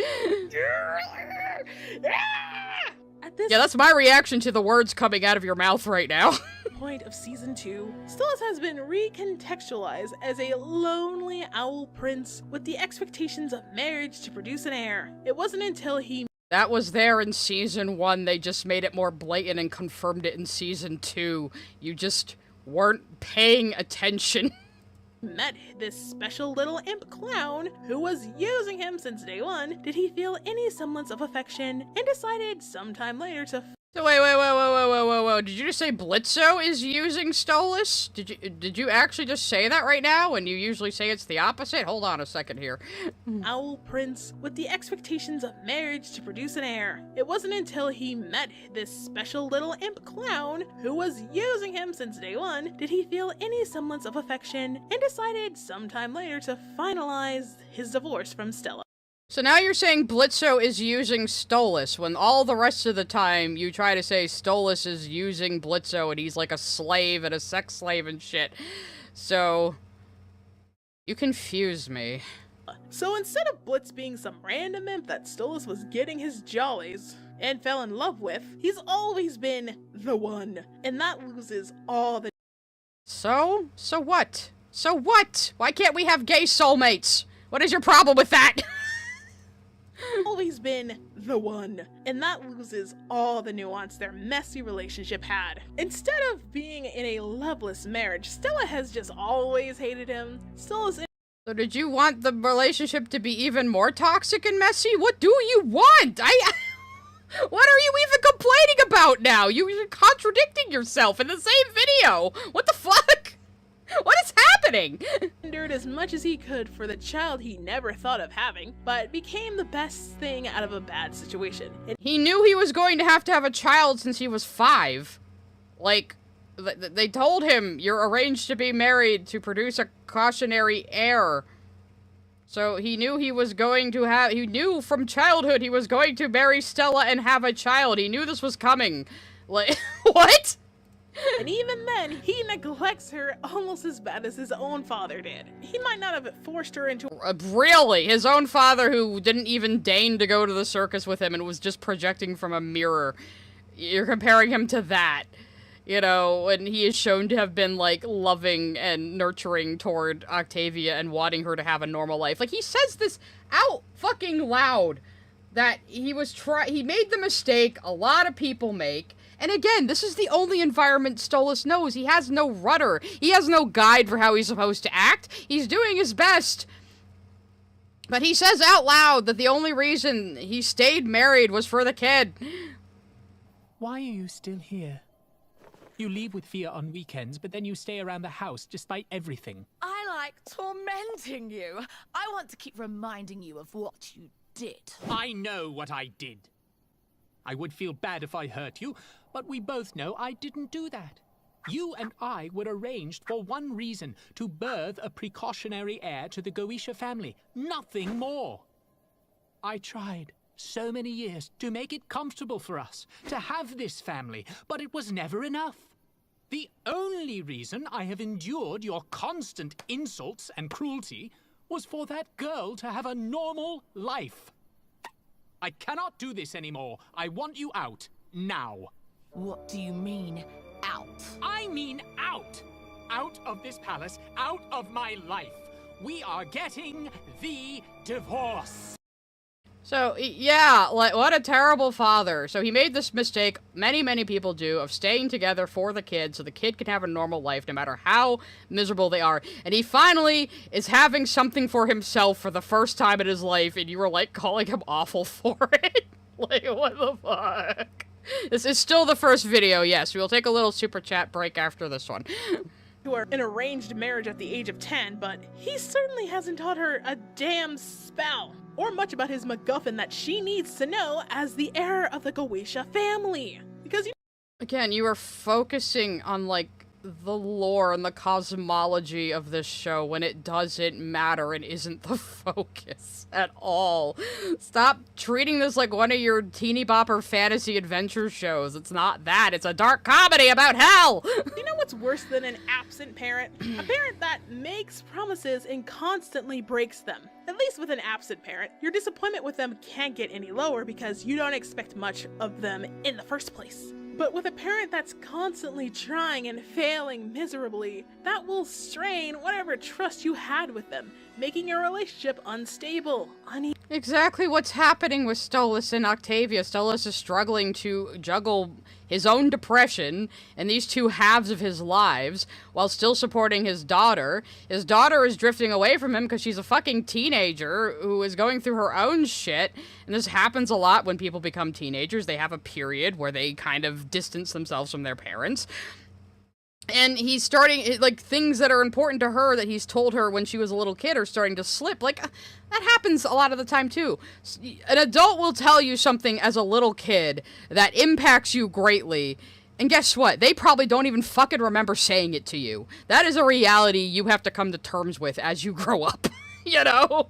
Yeah, that's my reaction to the words coming out of your mouth right now. Point of season 2, Stolas has been recontextualized as a lonely owl prince with the expectations of marriage to produce an heir. It wasn't until he That was there in season 1, they just made it more blatant and confirmed it in season 2. You just weren't paying attention. Met this special little imp clown who was using him since day 1, did he feel any semblance of affection and decided sometime later to So wait, did you just say Blitzo is using Stolas? Did you actually just say that right now when you usually say it's the opposite? Hold on a second here. Owl Prince with the expectations of marriage to produce an heir. It wasn't until he met this special little imp clown who was using him since day 1 did he feel any semblance of affection and decided sometime later to finalize his divorce from Stella. So now you're saying Blitzo is using Stolas, when all the rest of the time you try to say Stolas is using Blitzo and he's like a slave and a sex slave and shit. So, you confuse me. So instead of Blitz being some random imp that Stolas was getting his jollies and fell in love with, he's always been the one. And that loses all the— So what? So what? Why can't we have gay soulmates? What is your problem with that? Always been the one, and that loses all the nuance their messy relationship had. Instead of being in a loveless marriage, Stella has just always hated him. Stella's in— So did you want the relationship to be even more toxic and messy? What do you want? What are you even complaining about now? You're contradicting yourself in the same video. What the fuck? What is happening? Endured as much as he could for the child he never thought of having, but became the best thing out of a bad situation. He knew he was going to have a child since he was 5. Like, they told him, you're arranged to be married to produce a cautionary heir. So he knew he was going to he knew from childhood he was going to marry Stella and have a child. He knew this was coming. Like, what? And even then, he neglects her almost as bad as his own father did. He might not have forced her into— Really? His own father, who didn't even deign to go to the circus with him and was just projecting from a mirror. You're comparing him to that. You know, and he is shown to have been, like, loving and nurturing toward Octavia and wanting her to have a normal life. Like, he says this out fucking loud. That he made the mistake a lot of people make. And again, this is the only environment Stolas knows. He has no rudder. He has no guide for how he's supposed to act. He's doing his best. But he says out loud that the only reason he stayed married was for the kid. Why are you still here? You leave with Fia on weekends, but then you stay around the house despite everything. I like tormenting you. I want to keep reminding you of what you did. I know what I did. I would feel bad if I hurt you, but we both know I didn't do that. You and I were arranged for one reason, to birth a precautionary heir to the Goetia family. Nothing more. I tried so many years to make it comfortable for us, to have this family, but it was never enough. The only reason I have endured your constant insults and cruelty was for that girl to have a normal life. I cannot do this anymore. I want you out. Now. What do you mean, out? I mean out. Out of this palace, out of my life. We are getting the divorce. So, yeah, like, what a terrible father. So he made this mistake, many people do, of staying together for the kid so the kid can have a normal life no matter how miserable they are. And he finally is having something for himself for the first time in his life, and you were, like, calling him awful for it? Like, what the fuck? This is still the first video, yes. We'll take a little super chat break after this one. who are in arranged marriage at the age of 10, but he certainly hasn't taught her a damn spell, or much about his MacGuffin that she needs to know as the heir of the Goetia family. Because again, you are focusing on, like, the lore and the cosmology of this show when it doesn't matter and isn't the focus at all. Stop treating this like one of your teeny bopper fantasy adventure shows. It's not that. It's a dark comedy about hell! You know what's worse than an absent parent? A parent that makes promises and constantly breaks them. At least with an absent parent, your disappointment with them can't get any lower because you don't expect much of them in the first place. But with a parent that's constantly trying and failing miserably, that will strain whatever trust you had with them, making your relationship unstable, Exactly what's happening with Stolas and Octavia. Stolas is struggling to juggle his own depression and these two halves of his lives while still supporting his daughter. His daughter is drifting away from him because she's a fucking teenager who is going through her own shit. And this happens a lot when people become teenagers. They have a period where they kind of distance themselves from their parents. And he's starting, like, things that are important to her that he's told her when she was a little kid are starting to slip. Like, that happens a lot of the time, too. An adult will tell you something as a little kid that impacts you greatly. And guess what? They probably don't even fucking remember saying it to you. That is a reality you have to come to terms with as you grow up. You know?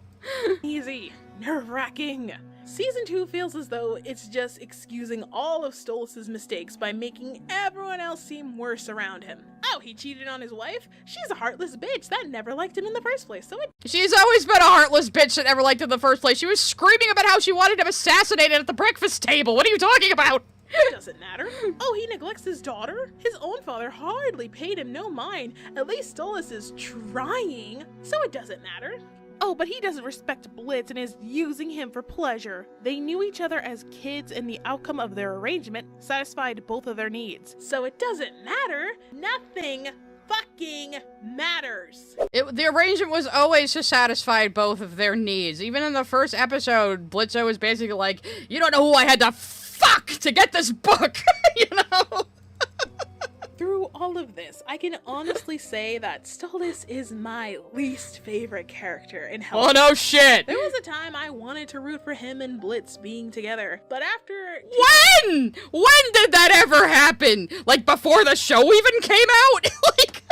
Easy. Nerve-wracking. Season 2 feels as though it's just excusing all of Stolas' mistakes by making everyone else seem worse around him. Oh, he cheated on his wife? She's a heartless bitch that never liked him in the first place, so it— She's always been a heartless bitch that never liked him in the first place. She was screaming about how she wanted him assassinated at the breakfast table. What are you talking about? It doesn't matter. Oh, he neglects his daughter? His own father hardly paid him no mind. At least Stolas is trying, so it doesn't matter. Oh, but he doesn't respect Blitz and is using him for pleasure. They knew each other as kids and the outcome of their arrangement satisfied both of their needs. So it doesn't matter. Nothing fucking matters. The arrangement was always to satisfy both of their needs. Even in the first episode, Blitzo was basically like, you don't know who I had to fuck to get this book, you know? Through all of this, I can honestly say that Stolas is my least favorite character in Hell. Oh, no shit! There was a time I wanted to root for him and Blitz being together, but after— When? When did that ever happen? Like, before the show even came out? Like,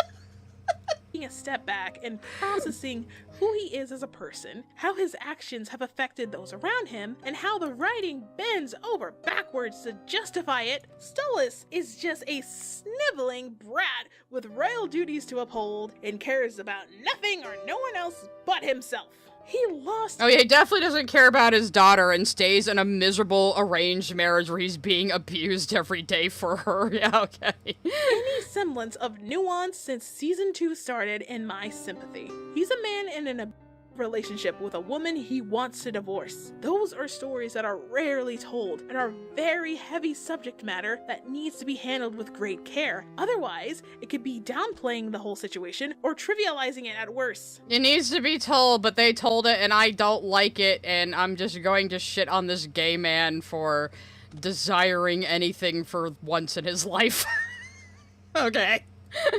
taking a step back and processing who he is as a person, how his actions have affected those around him, and how the writing bends over backwards to justify it, Stolas is just a sniveling brat with royal duties to uphold and cares about nothing or no one else but himself. He lost— Oh yeah, he definitely doesn't care about his daughter and stays in a miserable arranged marriage where he's being abused every day for her. Yeah, okay. any semblance of nuance since season 2 started in my sympathy. He's a man in an relationship with a woman he wants to divorce. Those are stories that are rarely told and are very heavy subject matter that needs to be handled with great care. Otherwise, it could be downplaying the whole situation or trivializing it at worst. It needs to be told, but they told it and I don't like it, and I'm just going to shit on this gay man for desiring anything for once in his life. Okay.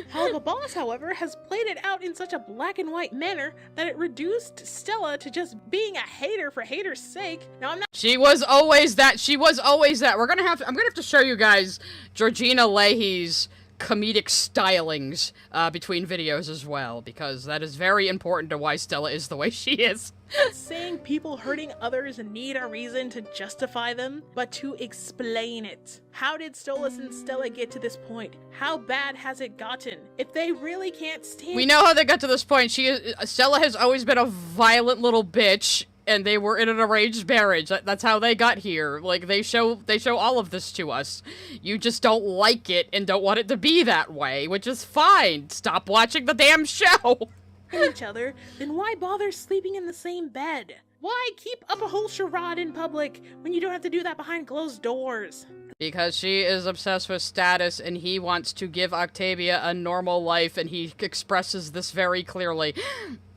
Hell of a Boss, however, has played it out in such a black and white manner that it reduced Stella to just being a hater for hater's sake. Now, I'm not— She was always that. She was always that. I'm gonna have to show you guys Georgina Leahy's comedic stylings between videos as well, because that is very important to why Stella is the way she is. saying people hurting others need a reason to justify them, but to explain it. How did Stolas and Stella get to this point? How bad has it gotten? If they really can't stand— We know how they got to this point. Stella has always been a violent little bitch, and they were in an arranged marriage. That's how they got here. Like, they show all of this to us. You just don't like it and don't want it to be that way, which is fine. Stop watching the damn show. each other, then why bother sleeping in the same bed? Why keep up a whole charade in public when you don't have to do that behind closed doors? Because she is obsessed with status and he wants to give Octavia a normal life, and he expresses this very clearly.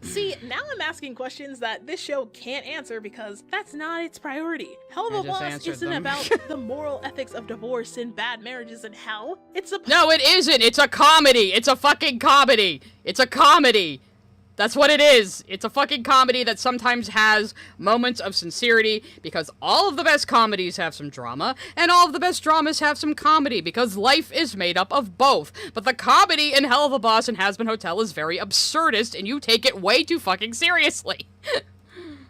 See, now I'm asking questions that this show can't answer because that's not its priority. Hell of a Boss isn't about the moral ethics of divorce and bad marriages and hell. It's a— No, it isn't. It's a comedy. It's a fucking comedy. It's a comedy. That's what it is. It's a fucking comedy that sometimes has moments of sincerity, because all of the best comedies have some drama, and all of the best dramas have some comedy, because life is made up of both. But the comedy in Hell of a Boss and Hazbin Hotel is very absurdist, and you take it way too fucking seriously.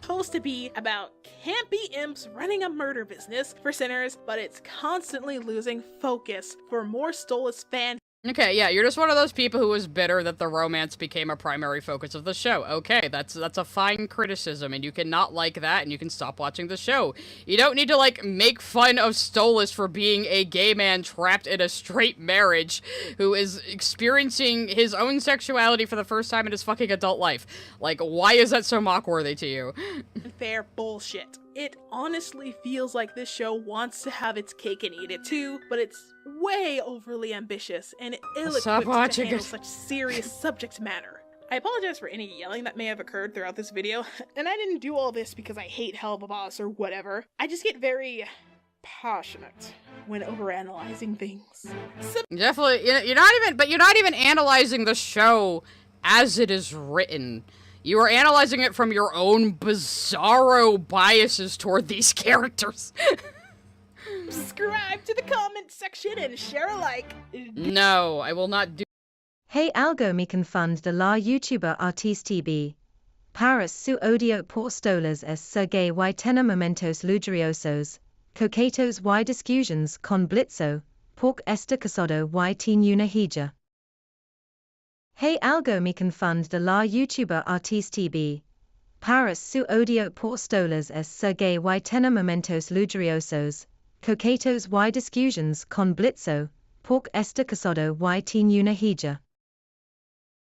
Supposed to be about campy imps running a murder business for sinners, but it's constantly losing focus for more Stolas fan. Okay, yeah, you're just one of those people who was bitter that the romance became a primary focus of the show. Okay, that's a fine criticism, and you can not like that, and you can stop watching the show. You don't need to, like, make fun of Stolas for being a gay man trapped in a straight marriage who is experiencing his own sexuality for the first time in his fucking adult life. Like, why is that so mock-worthy to you? Fair bullshit. It honestly feels like this show wants to have its cake and eat it too, but it's way overly ambitious and ill-equipped to handle such serious subject matter. I apologize for any yelling that may have occurred throughout this video, and I didn't do all this because I hate Hell of a Boss or whatever. I just get very passionate when overanalyzing things. Definitely, you're not even analyzing the show as it is written. You are analyzing it from your own bizarro biases toward these characters. Subscribe to the comment section and share a like. No, I will not do. Hey, algo me confund de la YouTuber ArticeTB. Paris su odio por Stolas es sergei y tena momentos ludriosos, coquetos y discusiones con blitzo, pork esta casado y tin una hija. Hey, algo me confund de la YouTuber ArticeTB. Paris su odio por Stolas es sergei y tena momentos ludriosos, coquetos y discusiones con blitzo, pork esta casado y tin una hija.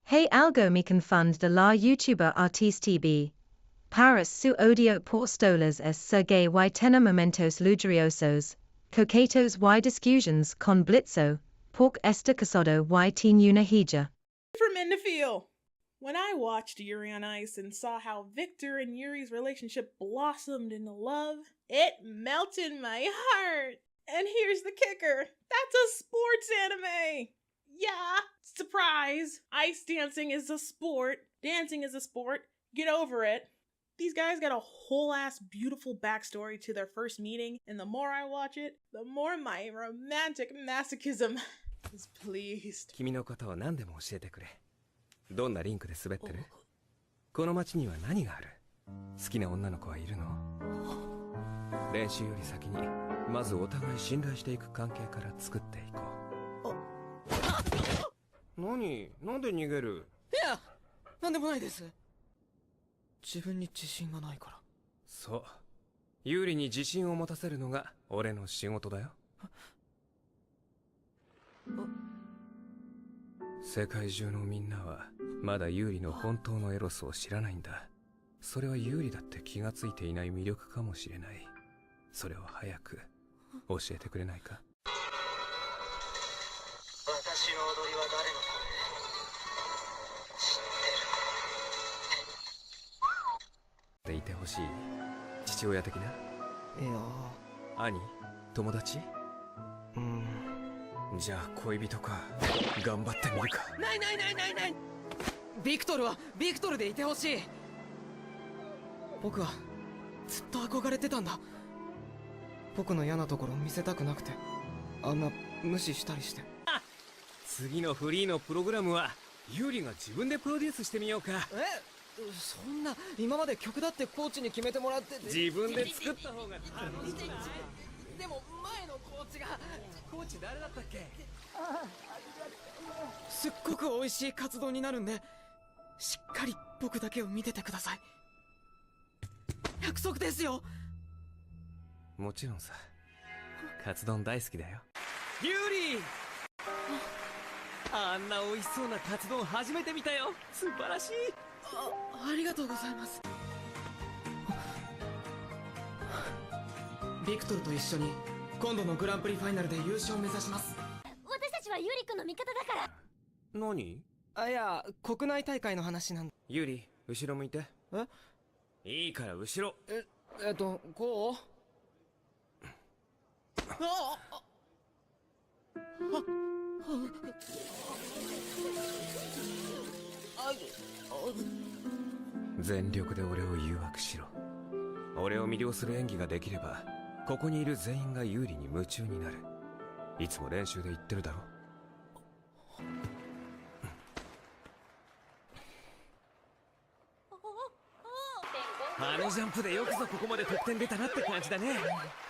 Hey, algo me confund de la YouTuber ArticeTB. Paris su odio por Stolas es sergei y tena momentos ludriosos, coquetos y discusiones con blitzo, pork esta casado y tin una hija. For men to feel. When I watched Yuri on Ice and saw how Victor and Yuri's relationship blossomed into love, it melted my heart. And here's the kicker. That's a sports anime. Yeah, surprise. Ice dancing is a sport. Dancing is a sport. Get over it. These guys got a whole ass beautiful backstory to their first meeting, and the more I watch it, the more my romantic masochism is pleased. どんなリンクで滑ってる？この街には何がある？好きな女の子はいるの？練習より先にまずお互い信頼していく関係から作っていこう。何？なんで逃げる？いや、なんでもないです。自分に自信がないから。そう。有利に自信を持たせるのが俺の仕事だよ。世界中のみんなはまだ有利の本当のエロスを知らないんだ。それは有利だって気がついていない魅力かもしれない。それを早く教えてくれないか？私の踊りは誰のため？知ってる。っていてほしい。父親的な？いや。兄？友達？じゃあ恋人か。頑張ってみるか。ないないないないない。ビクトルはビクトルでいてほしい。僕はずっと憧れてたんだ。僕の嫌なところ見せたくなくて、あんな無視したりして。次のフリーのプログラムはユーリが自分でプロデュースしてみようか。そんな、今まで曲だってコーチに決めてもらって自分で作った方が楽しい。でも前のコーチが。コーチ誰だったっけ？すっごく美味しい活動になるんで、しっかり僕だけを見ててください。約束ですよ。もちろんさ。カツ丼大好きだよ。ユーリー、あんな美味しそうなカツ丼初めて見たよ。素晴らしい。ありがとうございます。ビクトルと一緒に今度のグランプリファイナルで優勝を目指します。私たちはユリ君の味方だから。何？いや、国内大会の話なんだ。ユーリ、後ろ向いて。いいから後ろ。こう？全力で俺を誘惑しろ。俺を魅了する演技ができれば、ここにいる全員が有利に夢中になる。いつも練習で言ってるだろ。あのジャンプでよくぞここまで得点出たなって感じだね。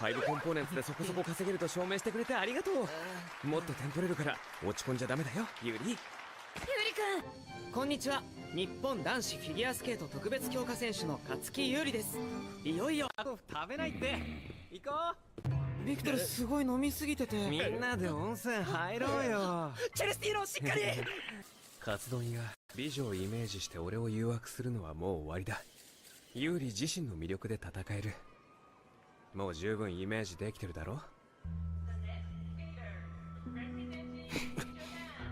5コンポーネンツでそこそこ稼げると証明してくれてありがとう。もっと点取れるから落ち込んじゃダメだよ、ユーリ。ユリ君、こんにちは。日本男子フィギュアスケート特別強化選手の勝木優里です。いよいよ。食べないって。行こう。ビクトルすごい飲みすぎてて。みんなで温泉入ろうよ。チェルスティーノしっかり。カツ丼が美女をイメージして俺を誘惑するのはもう終わりだ。ユーリ自身の魅力で戦える。もう十分イメージできてるだろ。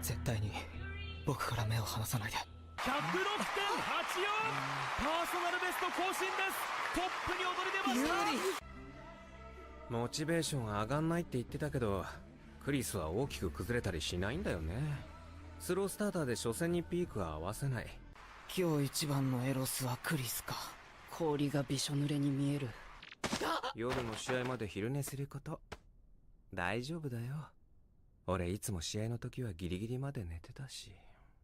絶対に僕から目を離さないで。 106.84 パーソナルベスト更新です。トップに躍り出ました。モチベーション上がんないって言ってたけど、クリスは大きく崩れたりしないんだよね。スロースターターで初戦にピークは合わせない。今日一番のエロスはクリスか。氷がびしょ濡れに見える。夜の試合まで昼寝すること。大丈夫だよ。俺いつも試合の時はギリギリまで寝てたし。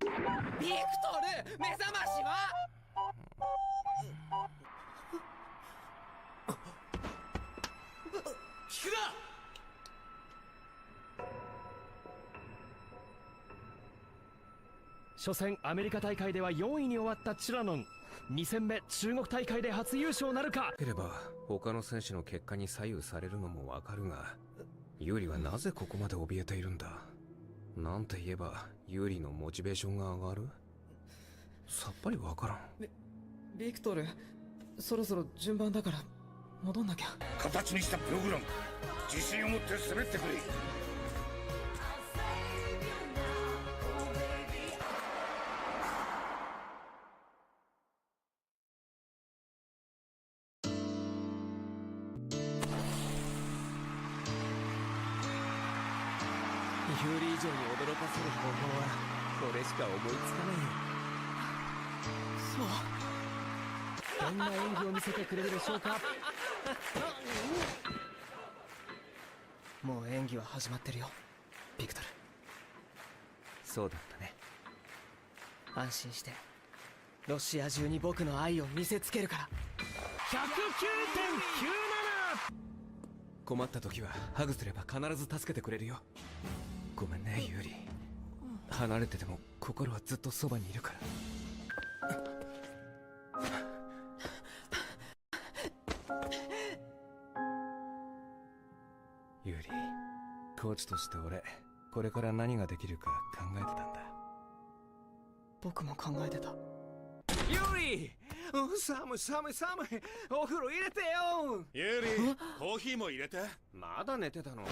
ビクトル、目覚ましは？聞くな！初戦アメリカ大会では4位に終わったチュラノン。2戦目中国大会で初優勝なるか。ければ他の選手の結果に左右されるのもわかるが、ユーリはなぜここまで怯えているんだ。なんて言えばユーリのモチベーションが上がる？さっぱりわからん。ビクトル、そろそろ順番だから戻んなきゃ。形にしたプログラム、自信を持って滑ってくれ。ユーリ以上に驚かせる方法はこれしか思いつかないよ。どんな演技を見せてくれるでしょうか。もう演技は始まってるよ、ビクトル。そうだったね。安心してロシア中に僕の愛を見せつけるから。109.97。困った時はハグすれば必ず助けてくれるよ。ごめんねユーリ。離れてても心はずっとそばにいるから。ユーリ、コーチとして俺これから何ができるか考えてたんだ。僕も考えてた。ユーリ、寒い寒い寒い、お風呂入れてよ。ユーリ、コーヒーも入れて。まだ寝てたの？冷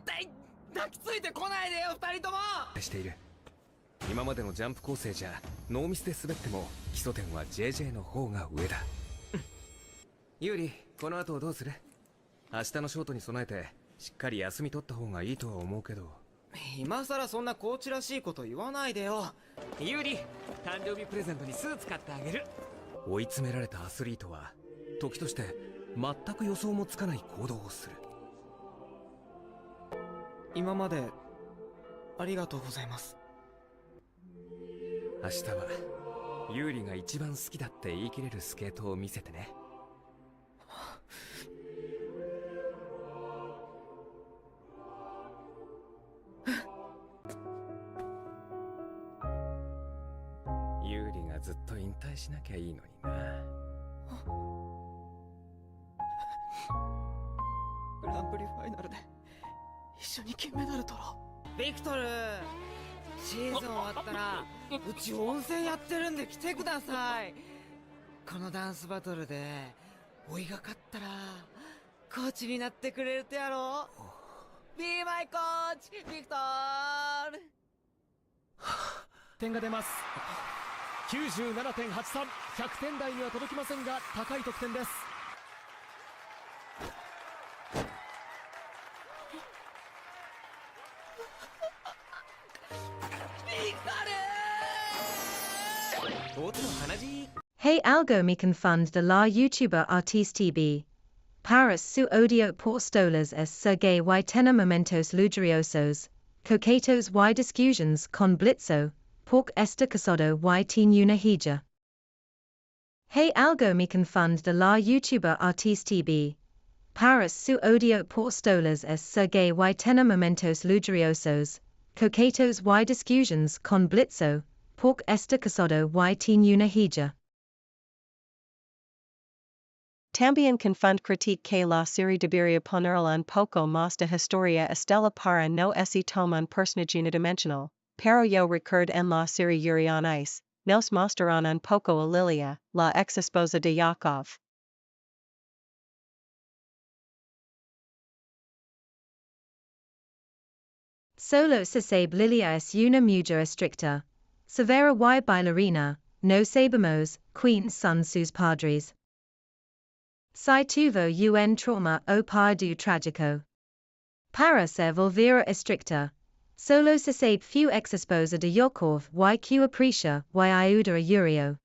たい。抱きついてこないでよ二人とも。している。今までのジャンプ構成じゃノーミスで滑っても基礎点は JJ の方が上だ。ユーリ、この後どうする？明日のショートに備えてしっかり休み取った方がいいとは思うけど。今さらそんなコーチらしいこと言わないでよ。ユーリ、誕生日プレゼントにスーツ買ってあげる。追い詰められたアスリートは時として全く予想もつかない行動をする。今までありがとうございます。明日はユーリが一番好きだって言い切れるスケートを見せてね。ユーリがずっと引退しなきゃいいのにな。グランプリファイナルで一緒に金メダル取ろう。ビクトル、シーズン終わったらうち温泉やってるんで来てください。このダンスバトルでおいが勝ったらコーチになってくれるとやろう。Be my coach, ビクトル。点が出ます。97.83、100点台には届きませんが高い得点です。Hey algo me confund de la YouTuber ArticeTB. Paris su odio por Stolas es Sergei y tena momentos lugriosos, coquetos y discusiones con blitzo, pork esta casado y tin una hija. Hey algo me confund de la YouTuber ArticeTB. Paris su odio por Stolas es Sergei y tena momentos lugriosos, coquetos y discusiones con blitzo, pork esta casado y tin una hija. También confund critique que la serie debería ponerle un poco más de historia estela para no ese toman personaje unidimensional, pero yo recuerdo en la serie Yuri on Ice, nos mostraron un poco a Lilia, la ex esposa de Yakov. Solo se sabe Lilia es una mujer estricta, severa y bailarina, no sabemos quiénes son sus padres. Si tuvo un trauma o pardu trágico. Para ser volvera estricta, solo se sabe fu ex esposa de Yakov y que aprecia y ayuda a Yurio.